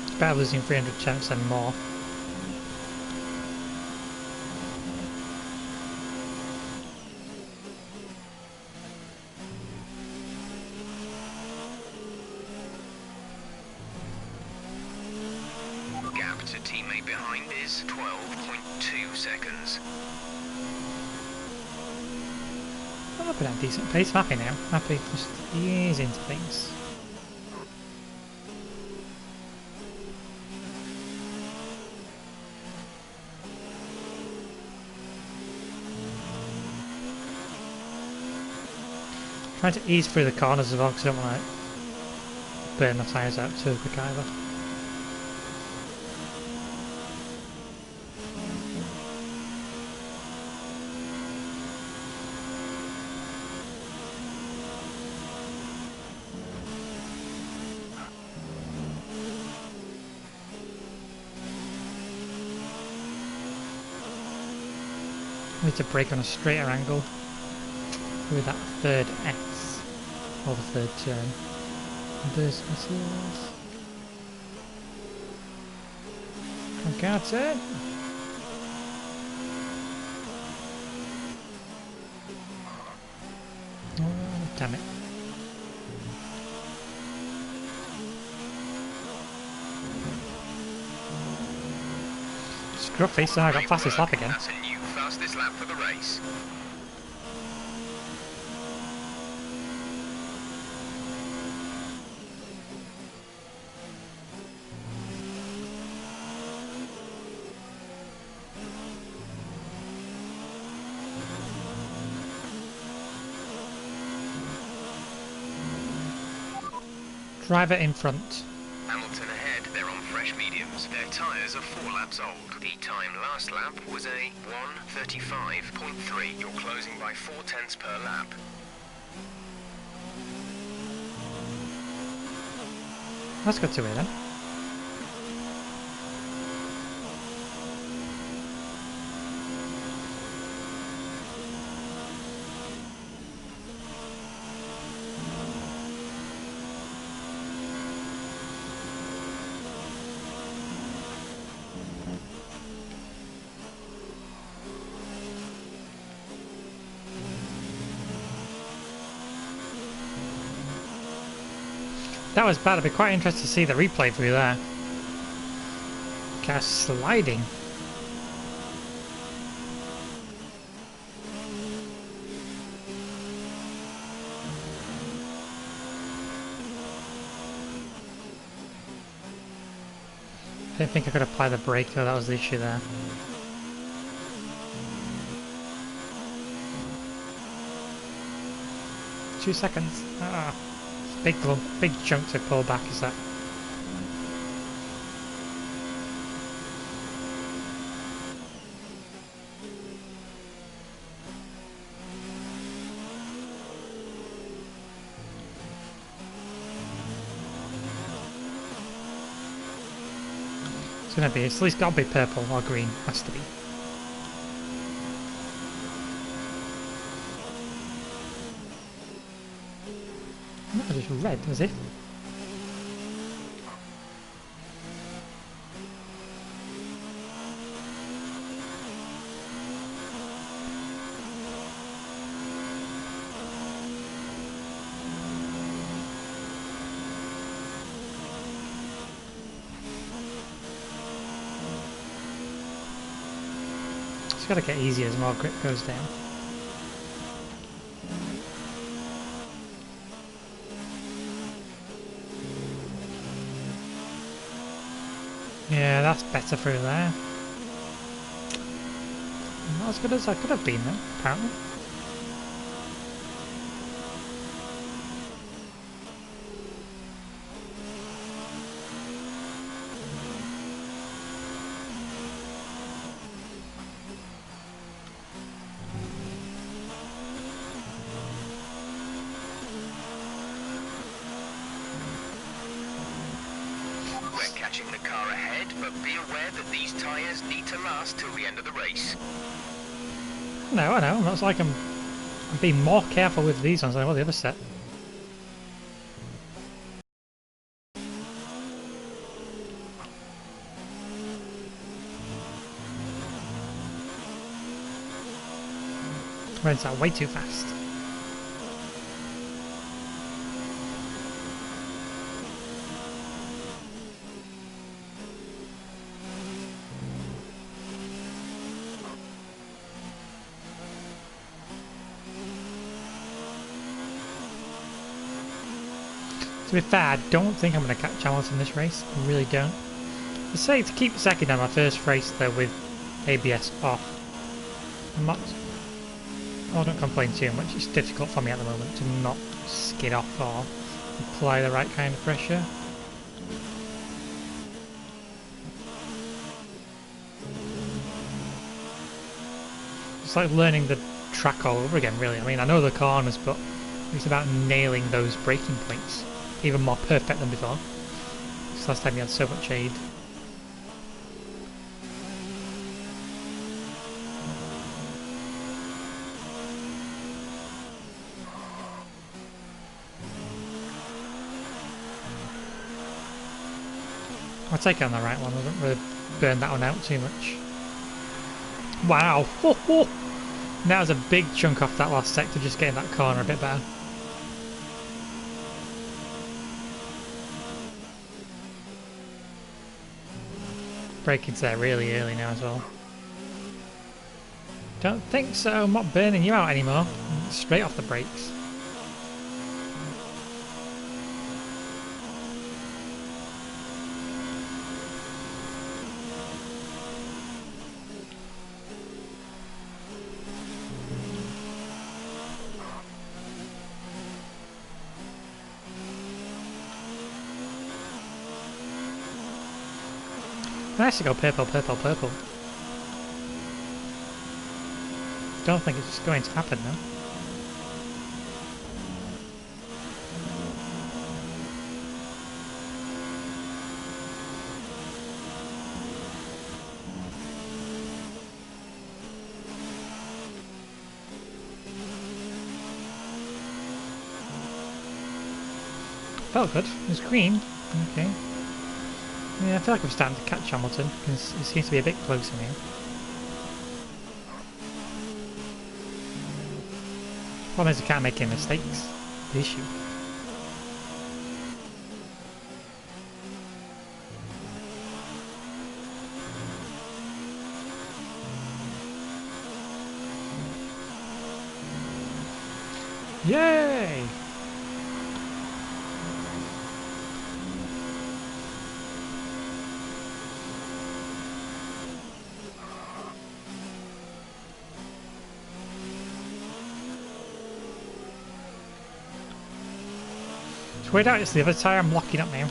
It's better losing 300 chance than more. Gap to teammate behind is 12.2 seconds. I'm up at a decent pace. I'm happy now. Happy just ease into things. Trying to ease through the corners as well because I don't want to burn my tyres out too quick either. Need to brake on a straighter angle with that third X or the third turn. And there's missiles. Car turn. Oh, damn it. Scruffy, so I got fastest lap again. That's a new fastest lap for the race. Driver in front. Hamilton ahead, they're on fresh mediums. Their tyres are 4 laps old. The time last lap was a 1:35.3. You're closing by 0.4 per lap. That's good to hear then. That was bad. I'd be quite interested to see the replay through there. Car sliding. I didn't think I could apply the brake though, that was the issue there. Two seconds. Ah. Big chunk to pull back, is that? It's gonna be, it's at least gotta be purple or green, has to be. No, just red, is it? It's gotta get easier as more grip goes down. Yeah, that's better through there. Not as good as I could have been though, apparently. Catching the car ahead, but be aware that these tyres need to last till the end of the race. No, I know. That's like I'm being more careful with these ones than I was the other set. Went that way too fast. To be fair, I don't think I'm going to catch Hamilton in this race. I really don't. I say to keep second on my first race though with ABS off. I don't complain too much. It's difficult for me at the moment to not skid off or apply the right kind of pressure. It's like learning the track all over again really. I mean, I know the corners, but it's about nailing those braking points. Even more perfect than before. Because last time you had so much aid. I'll take it on the right one, I don't really burn that one out too much. Wow! Ho, ho. That was a big chunk off that last sector, just getting that corner a bit better. Braking's there really early now as well. Don't think so, I'm not burning you out anymore. Straight off the brakes. Nice to go purple, purple, purple. Don't think it's going to happen though. Felt good. It was green. Okay. Yeah, I feel like I'm starting to catch Hamilton because it seems to be a bit closer now. Problem is I can't make any mistakes. The issue. Yay! It's weird out, it's the other tyre I'm locking up now.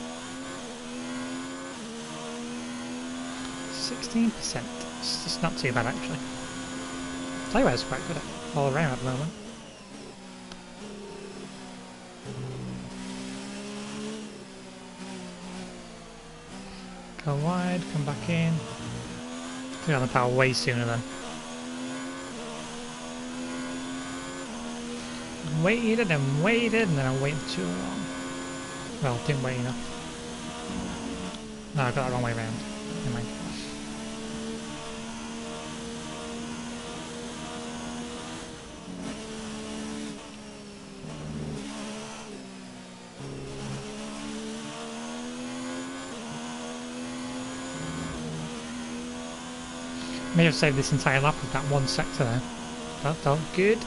16%. It's just not too bad actually. Tell you what, it's quite good all around at the moment. Go wide, come back in. Get on the power way sooner then. Waited and waited and then I waited too long. Well, didn't wait enough. No, I got that wrong way around. Never mind. May have saved this entire lap with that one sector there. That felt good.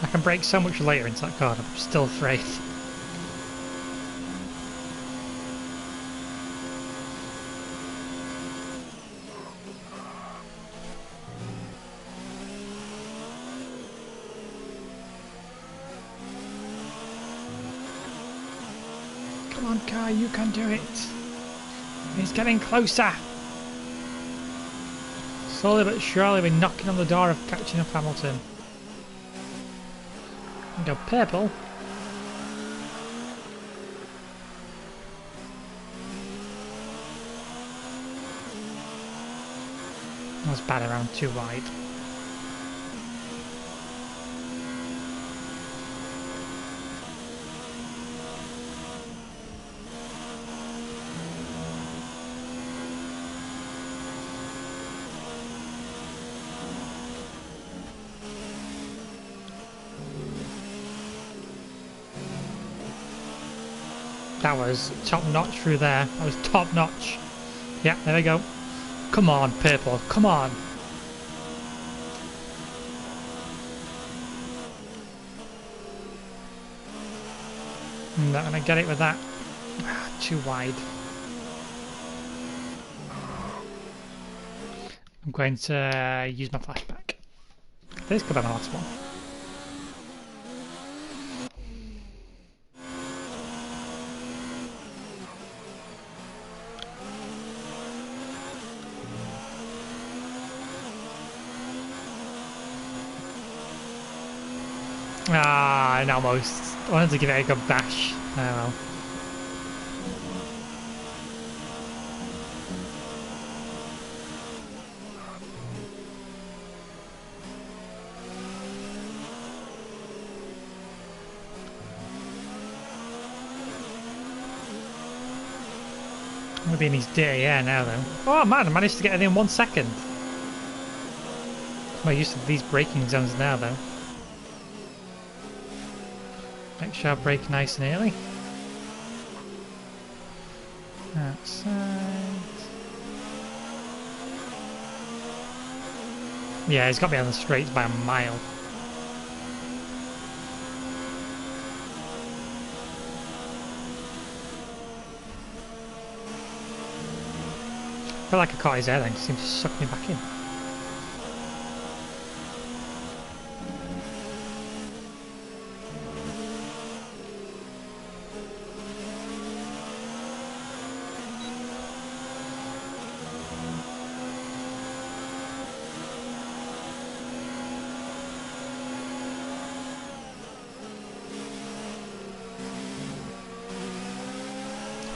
I can brake so much later into that car, I'm still afraid. Come on, car, you can do it. It's getting closer. Slowly but surely we're knocking on the door of catching up Hamilton. Go purple. That was bad around too wide. That was top notch through there. That was top notch. Yeah, there we go. Come on, purple. Come on. I'm not gonna get it with that. Too wide. I'm going to use my flashback. This could be my last one. Ah, and almost. I wanted to give it a good bash. Oh well. I'm gonna be in his dirty air now though. Oh man, I managed to get it in 1 second. I'm used to these braking zones now though. Make sure I brake nice and early. Outside. Yeah, he's got me on the straights by a mile. feel like I caught his air then, it seemed to suck me back in.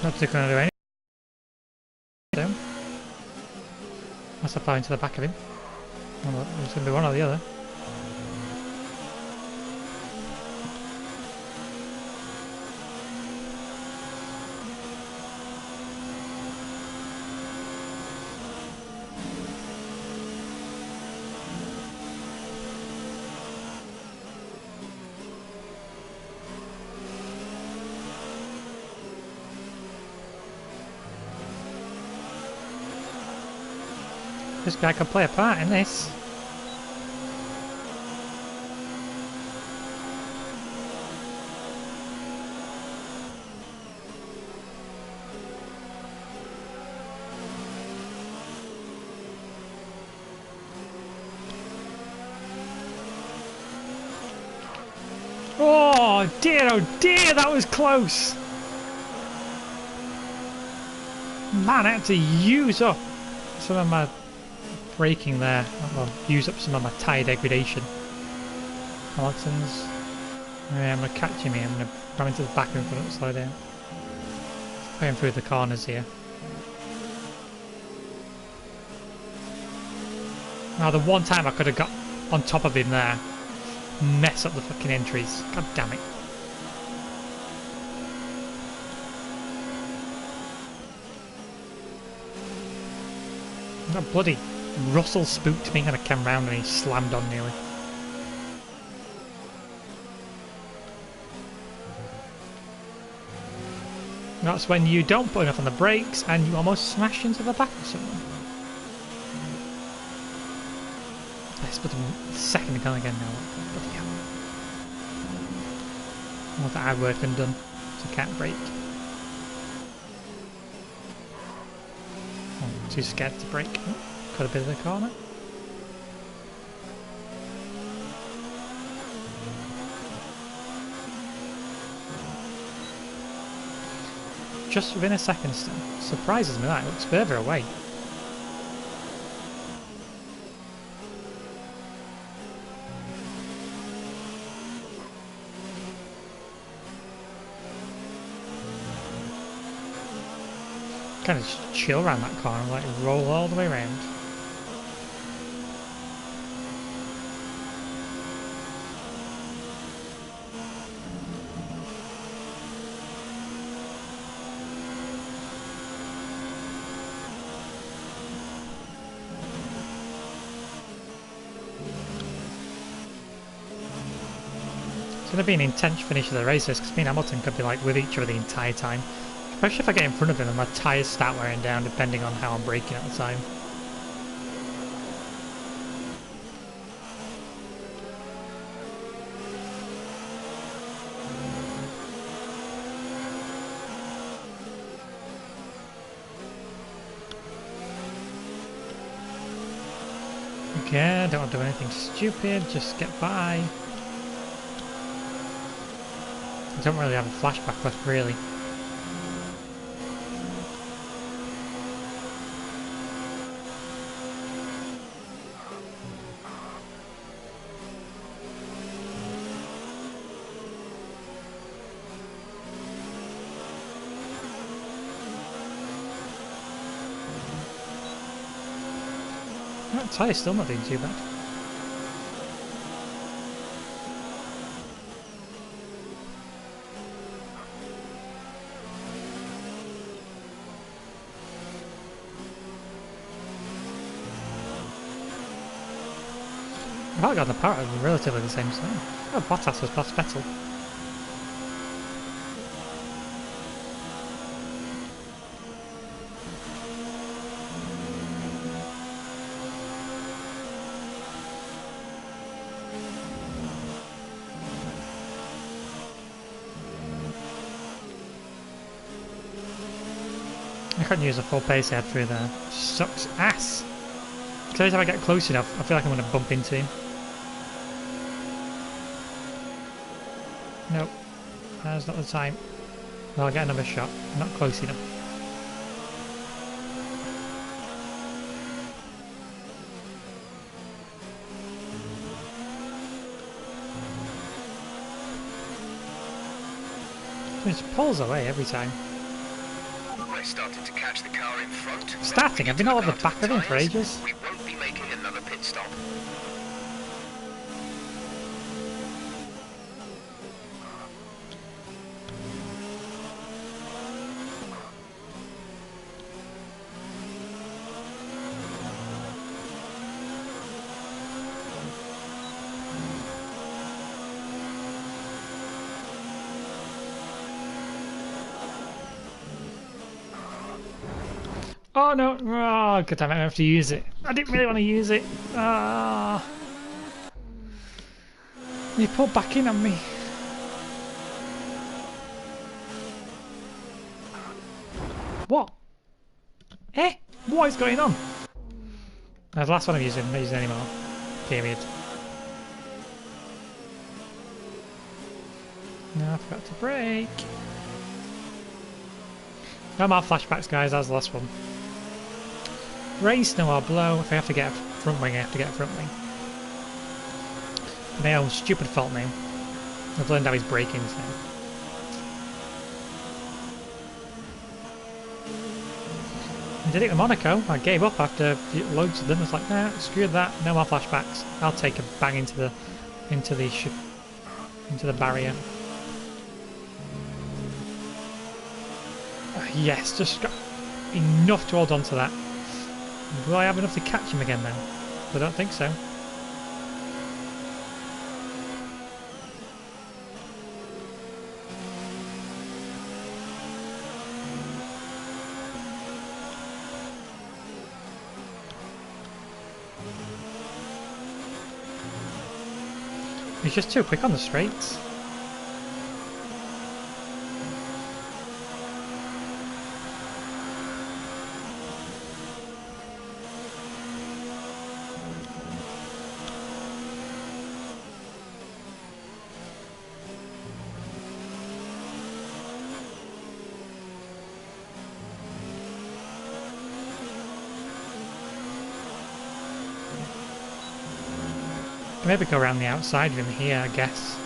Not particularly gonna do anything. Must have fly into the back of him. Well, it's going to be one or the other. This guy can play a part in this. Oh dear, that was close! Man, I had to use up some of my braking there. Well, use up some of my tyre degradation. Alexons. Yeah, I'm going to catch him here. I'm going to ram into the back of him for slow down. Going through the corners here. Now, the one time I could have got on top of him there. Mess up the fucking entries. God damn it. That bloody Russell spooked me and I came round and he slammed on nearly. That's when you don't put enough on the brakes and you almost smash into the back of someone. Let's put them second gun again now. Bloody hell. All that hard work and done, so I can't brake. Oh, too scared to brake. Oh, got a bit of the corner. Just within a second still. Surprises me that, it looks further away. Kind of just chill around that corner, like roll all the way around. It's going to be an intense finish of the races because me and Hamilton could be like with each other the entire time. Especially if I get in front of him and my tyres start wearing down depending on how I'm braking at the time. Okay, don't want to do anything stupid, just get by. I don't really have a flashback left really. That tyre's still not doing too bad. I've got the power at relatively the same time. Oh, Bottas was past Vettel. I couldn't use a full pace head through there. Sucks ass. Because every time I get close enough, I feel like I'm going to bump into him. Nope. That's not the time. Well, I'll get another shot. Not close enough. It just pulls away every time. We're starting to catch the car in front. Starting? I've been all at the back of him for ages. We won't be making another pit stop. Oh no! Oh, good time I have to use it. I didn't really want to use it. Ah! You pulled back in on me. What? Eh? What is going on? That's the last one I'm using. I'm not using it anymore. Period. No, I forgot to brake. No more flashbacks, guys. That was the last one. Rain, snow or blow. If I have to get a front wing, I have to get a front wing. My own stupid fault now. I've learned how he's braking now. I did it with Monaco. I gave up after loads of them. I was like, nah, screw that. No more flashbacks. I'll take a bang into the barrier. Yes, just got enough to hold on to that. Will I have enough to catch him again then? I don't think so. He's just too quick on the straights. Maybe go around the outside of him here, I guess.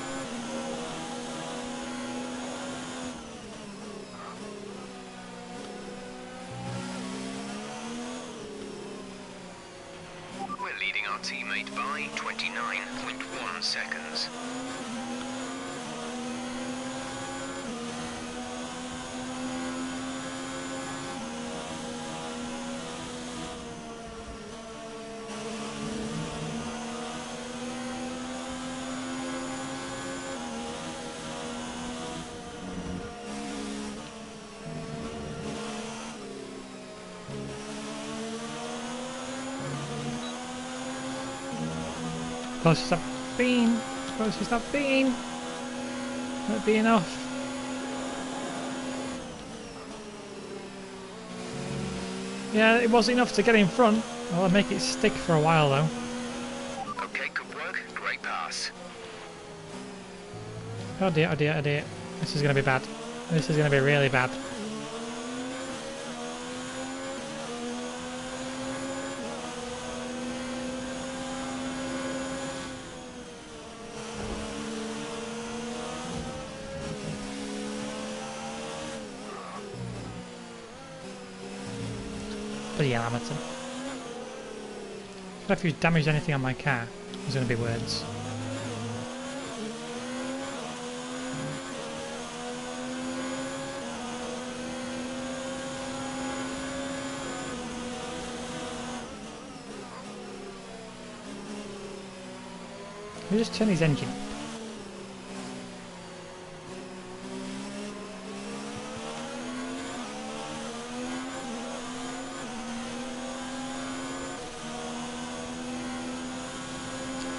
We're leading our teammate by 29.1 seconds. Closest I've been. Closest I've been. Won't be enough. Yeah, it was enough to get in front. I'll make it stick for a while though. Okay, good work. Great pass. Oh dear, oh dear, oh dear. This is going to be bad. This is going to be really bad. Bloody hell, Hamilton. If you damaged anything on my car, there's going to be words. Can we just turn his engine?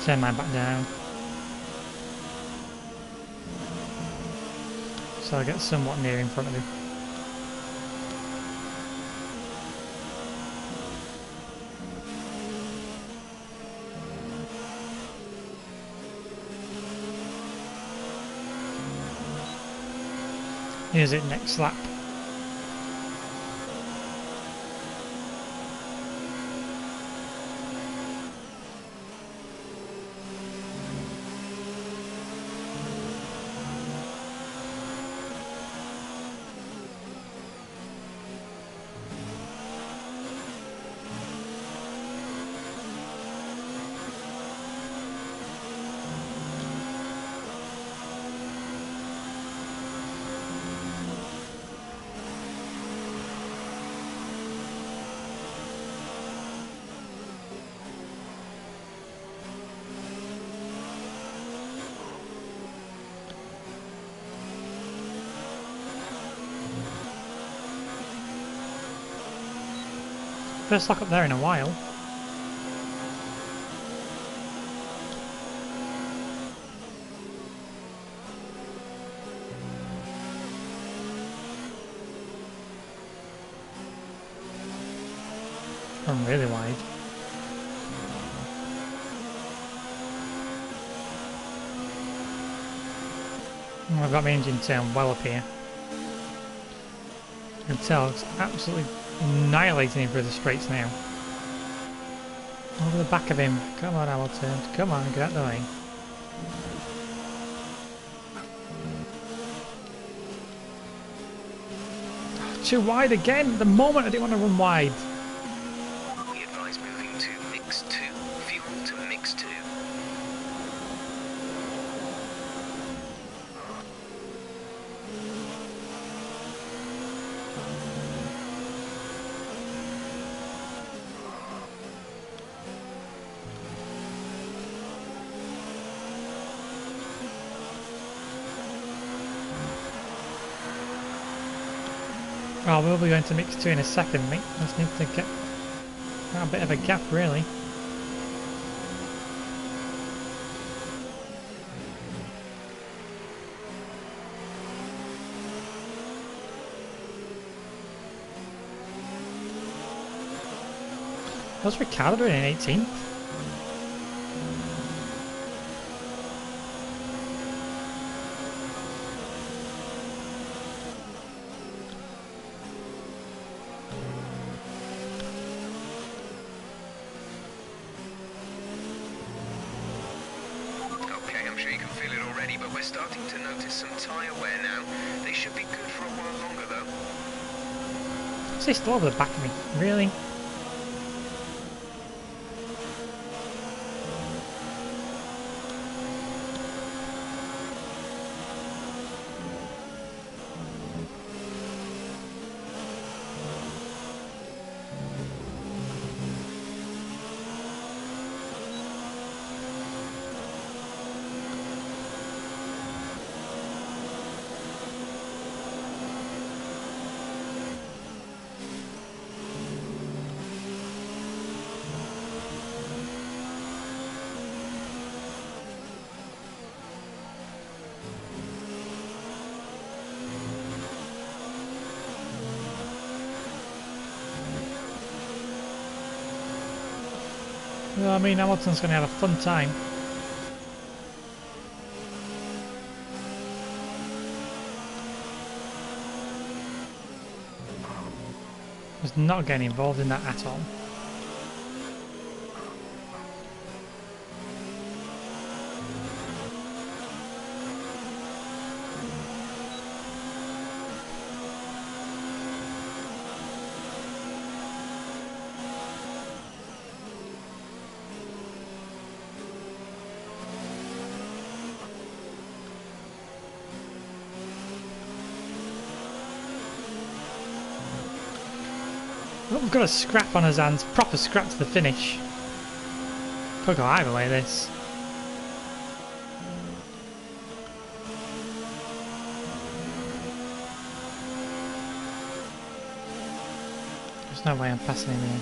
Turn mine back down. So I get somewhat near in front of him. Here's it next lap. First lock up there in a while. I'm really wide. I've got my engine turn well up here. You can tell it's absolutely annihilating him through the straights now. Over the back of him. Come on, Hamilton. Come on, get out the way. Too wide again. The moment I didn't want to run wide. We advise moving to mix 2. Fuel to mix 2. Oh, we'll be going to mix 2 in a second, mate. Just need to get a bit of a gap, really. How's Ricardo doing in 18th? Okay, I'm sure you can feel it already, but we're starting to notice some tyre wear now. They should be good for a while longer, though. Is he still over the back of me? Really? Well, I mean, Hamilton's going to have a fun time. He's not getting involved in that at all. Well, we've got a scrap on his hands, proper scrap to the finish. Could go either way, this. There's no way I'm passing him here.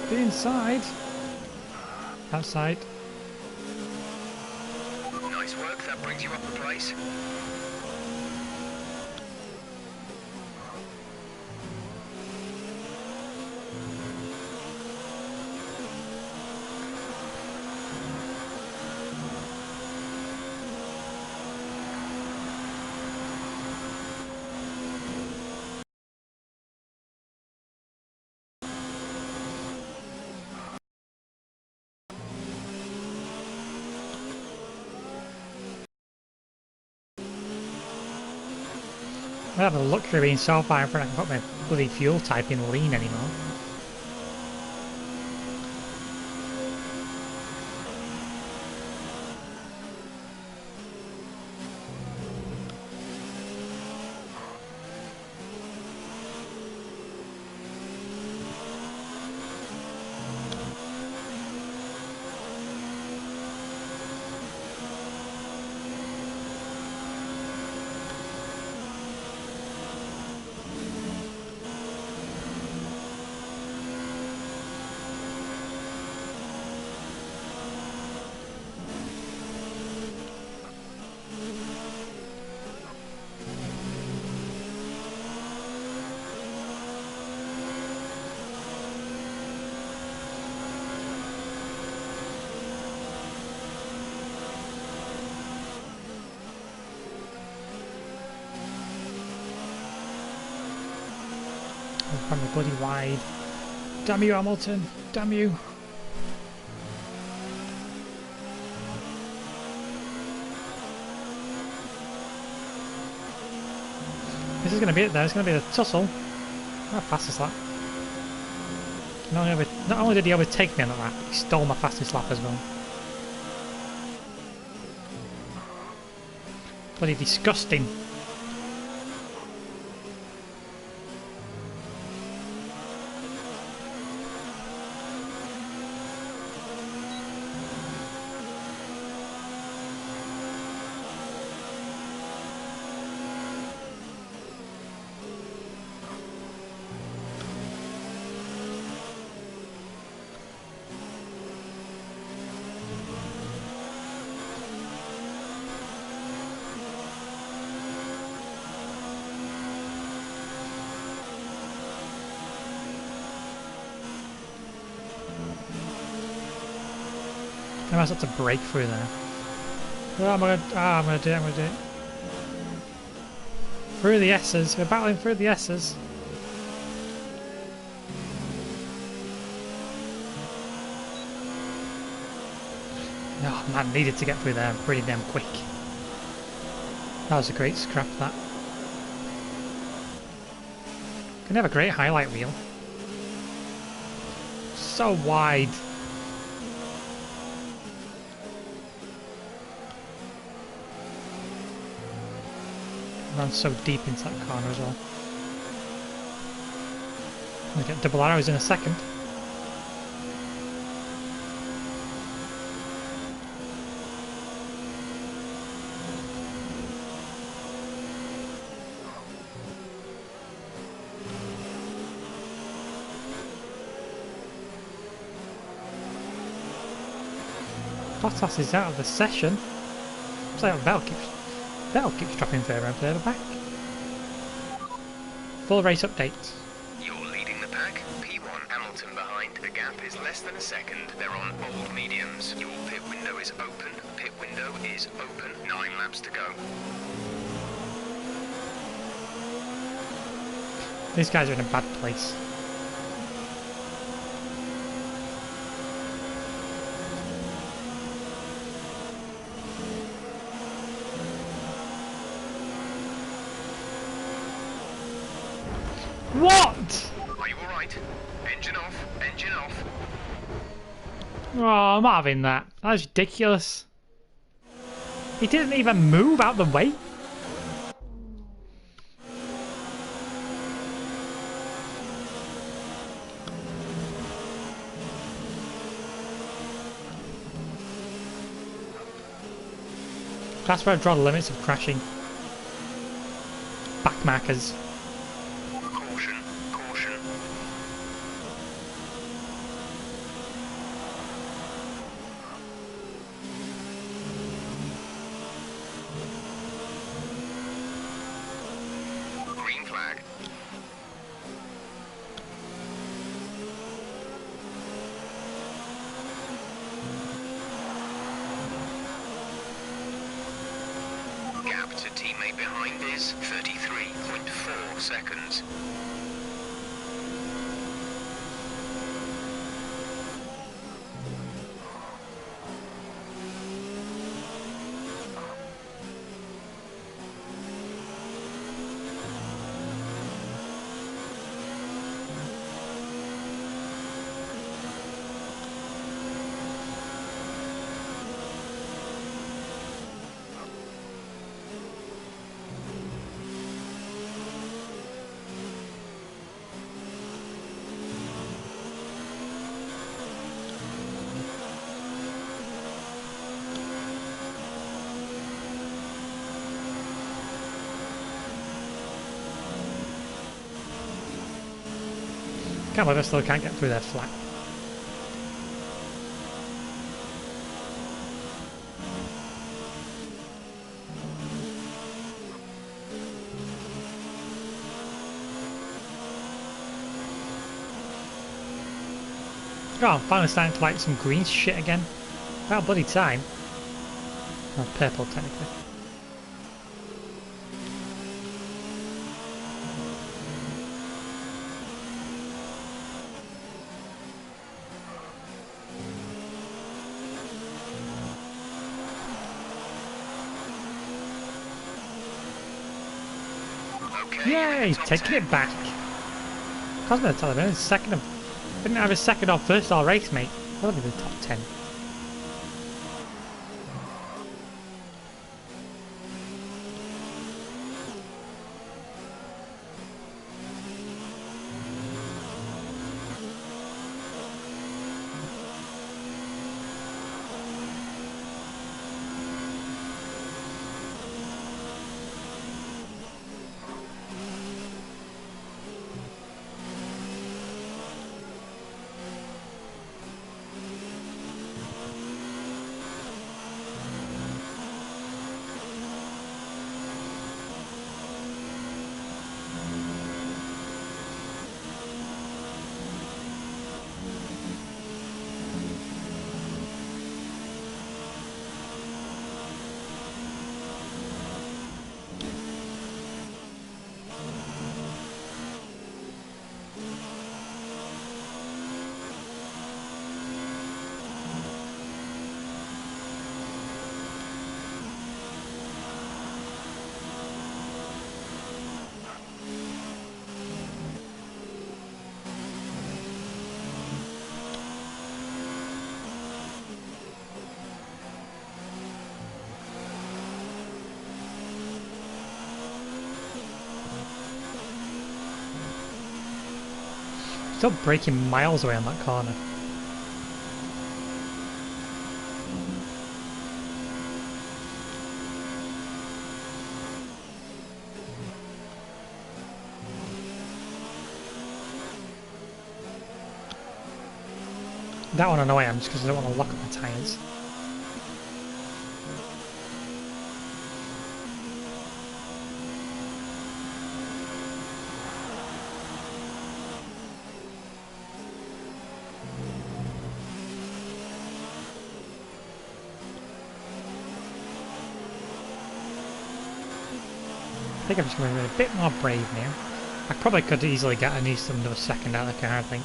Be inside. Outside. Nice work, that brings you up the place. I have the luxury of being so far in front I can put my bloody fuel type in lean anymore. I'm bloody wide. Damn you, Hamilton! Damn you! This is going to be it though, it's going to be a tussle. How fast is that? Not only did he overtake me on that lap, he stole my fastest lap as well. Bloody disgusting. I must have to break through there. Oh, I'm gonna do it. Through the S's. We're battling through the S's. Oh man, needed to get through there pretty damn quick. That was a great scrap, that. Can have a great highlight reel. So wide. Ran so deep into that corner as well. I'll get double arrows in a second. Bottas is out of the session. Looks like Vettel keeps dropping further back. Full race update. You're leading the pack. P1 Hamilton behind. The gap is less than a second. They're on old mediums. Your pit window is open. Pit window is open. 9 laps to go. These guys are in a bad place. What? Are you alright? Engine off. Engine off. Oh, I'm not having that. That's ridiculous. He didn't even move out the way. That's where I draw the limits of crashing. Backmarkers. Caution. Caution. Green flag. Gap to teammate behind is 33.4 seconds. Can't believe I still can't get through their flat. Oh, I'm finally starting to like some green shit again. About bloody time. Oh, purple technically. Okay, Yay! top Taking 10. it back. Cosmo Television is second of... Didn't have a second or first all race, mate. That'll be the top 10. Still braking miles away on that corner. That one I know I am, just because I don't want to lock up my tyres. I think I'm just going to be a bit more brave now. I probably could easily get at least another second out of the car, I think.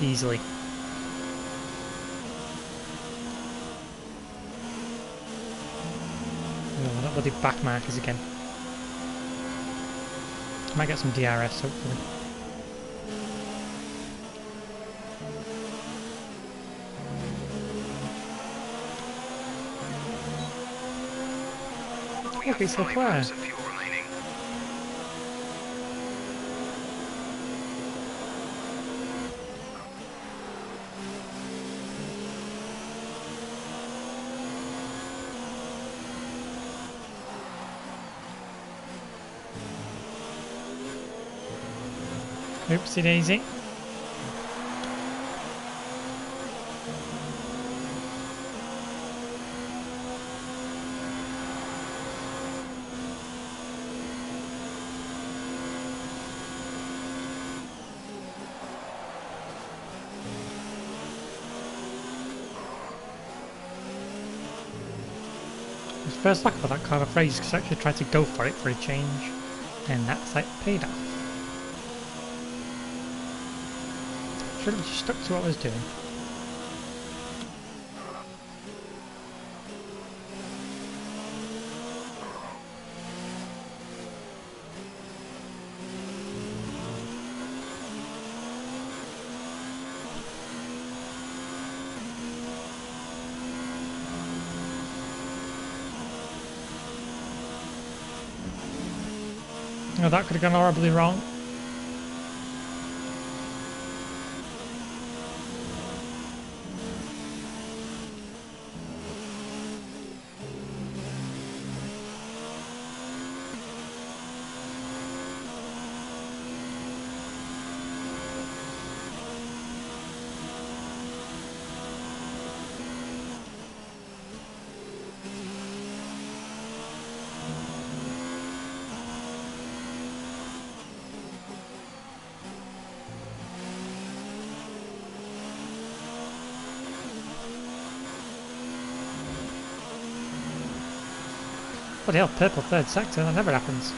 Easily. Oh, that bloody back markers again. Might get some DRS, hopefully. Look, it's the 5 player. laps of fuel remaining. Oopsie daisy. First luck for that kind of phrase because I actually tried to go for it for a change, and that's like paid off. Should have just stuck to what I was doing. Oh, that could have gone horribly wrong. Bloody hell, purple third sector, that never happens.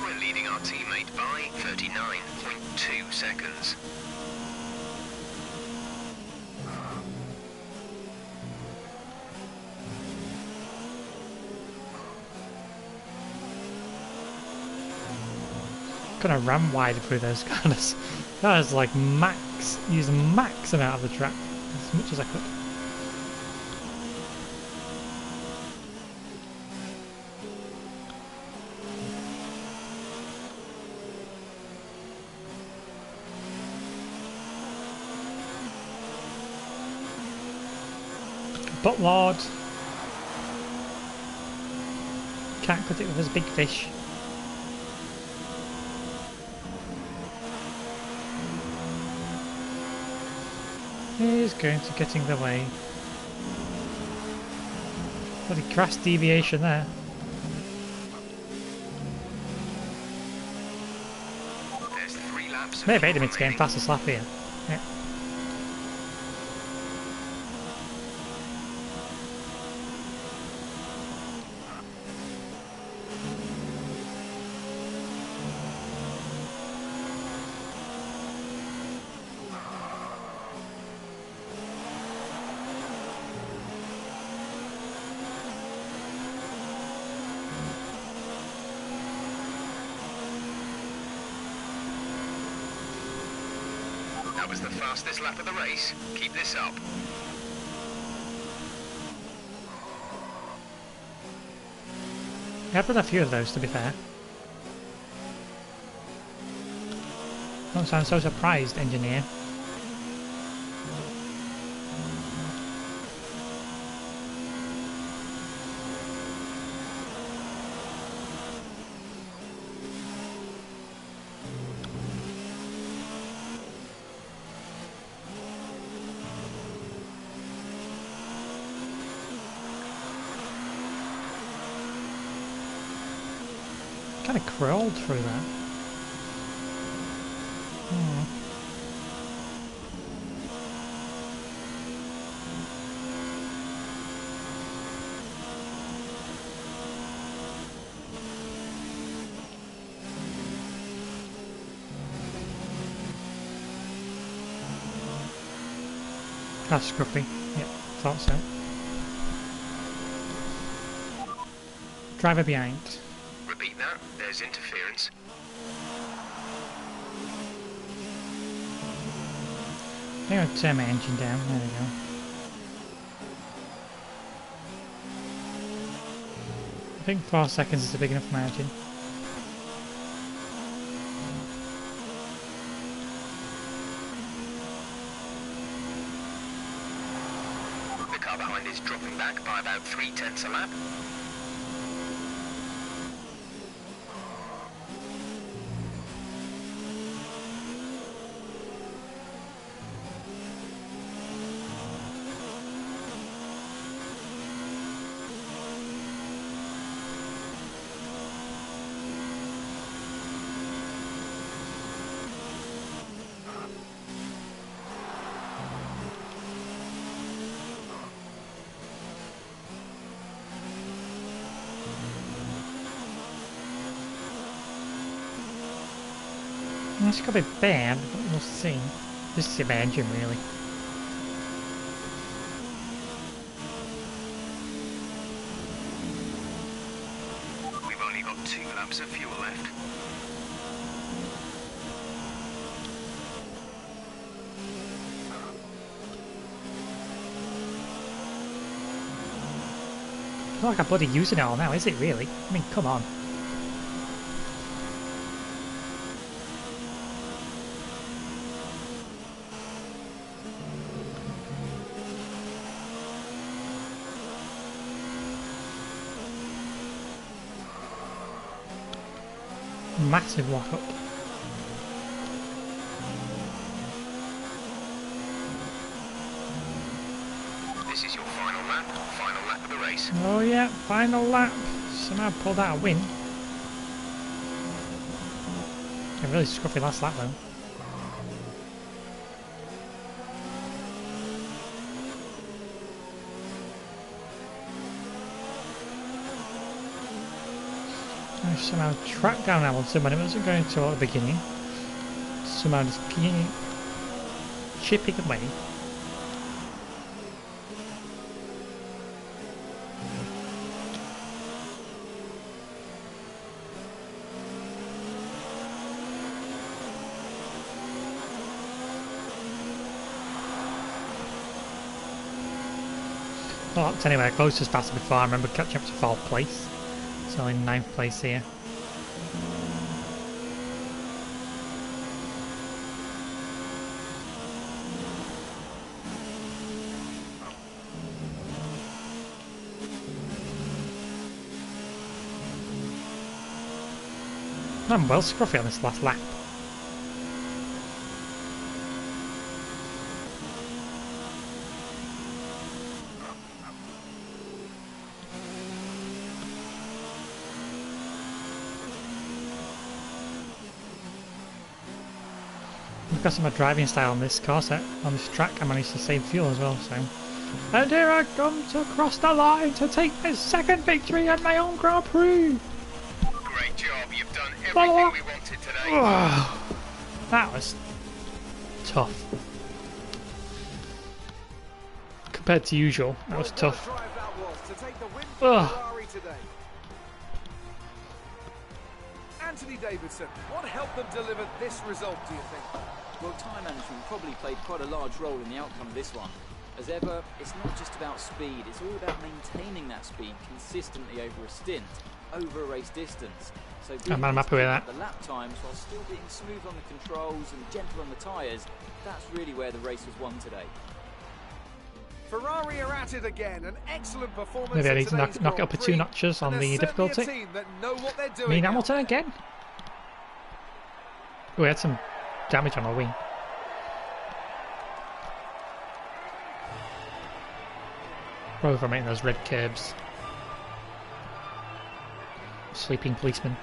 We're leading our teammate by 39.2 seconds. Gonna ram wide through those corners. That was like max, use the max amount of the track as much as I could. But Lord can't cut it with his big fish. He's going to get in the way. Bloody crash deviation there. There's 3 laps of Maybe it's fuel getting fastest lap here. Yeah. That was the fastest lap of the race. Keep this up. Yeah, I've done a few of those to be fair. Don't sound so surprised, engineer. Kind of crawled through that. That's scruffy. Yep, thought so. Driver behind. Repeat that. There's interference. I'm going to turn my engine down. There we go. I think 4 seconds is a big enough margin. The car behind is dropping back by about 0.3 a lap. It's got to be bad, but we'll see. This is a bad engine, really. We've only got 2 laps of fuel left. It's not like I'm bloody using it all now, is it really? I mean, come on. Massive walk up. This is your final lap of the race. Oh yeah, final lap. Somehow pulled out a win. A really scruffy last lap though. I somehow tracked down Hamilton when it wasn't going to at the beginning. Somehow just chipping away. Well, that's anyway, closest faster before. I remember catching up to 4th place. It's only 9th place here. I'm well scruffy on this last lap. Because of my driving style on this course, on this track, I managed to save fuel as well, so... And here I come to cross the line to take my 2nd victory at my own Grand Prix! Great job, you've done everything we wanted today. That was tough. Compared to usual, that was tough. Anthony Davidson, what helped them deliver this result, do you think? Well, time management probably played quite a large role in the outcome of this one. As ever, it's not just about speed, it's all about maintaining that speed consistently over a stint, over a race distance. So I'm happy with that. The lap times while still being smooth on the controls and gentle on the tyres, that's really where the race was won today. Ferrari are at it again, an excellent performance. Maybe I need to knock it up a 2 notches on the difficulty. Me and Hamilton again. Oh, we had some damage on our wing. Over making those red curbs. Sleeping policeman.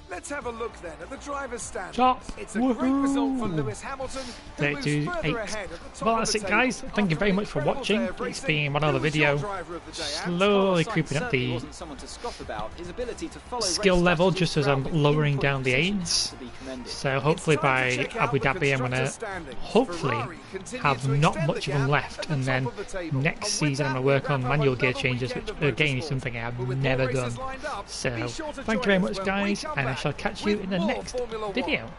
Let's have a look then at the driver's standings. Top. It's a great result for Lewis Hamilton, who moves 32, further 8. ahead at the top Well, of that's the it, guys. table. Thank you very After much for incredible watching. day of It's racing, been one other who was your video. driver of the day? Slowly creeping up the wasn't someone to scoff about. His ability to follow skill race level strategies just as I'm throughout with lowering pinpoint down the precision aids. to be commended. So hopefully It's time to by check out Abu the Dhabi I'm going to constructors' standings. hopefully Ferrari continue have to not extend much the of them gap left, at the and top then of the table. next And with season I'm that, going to work we on wrap up manual gear another changes, which weekend of again is motorsport. something I have But with never more done. races lined up, So be sure to thank you join very us much when we guys, come and I back shall catch you with in the more next Formula One. video.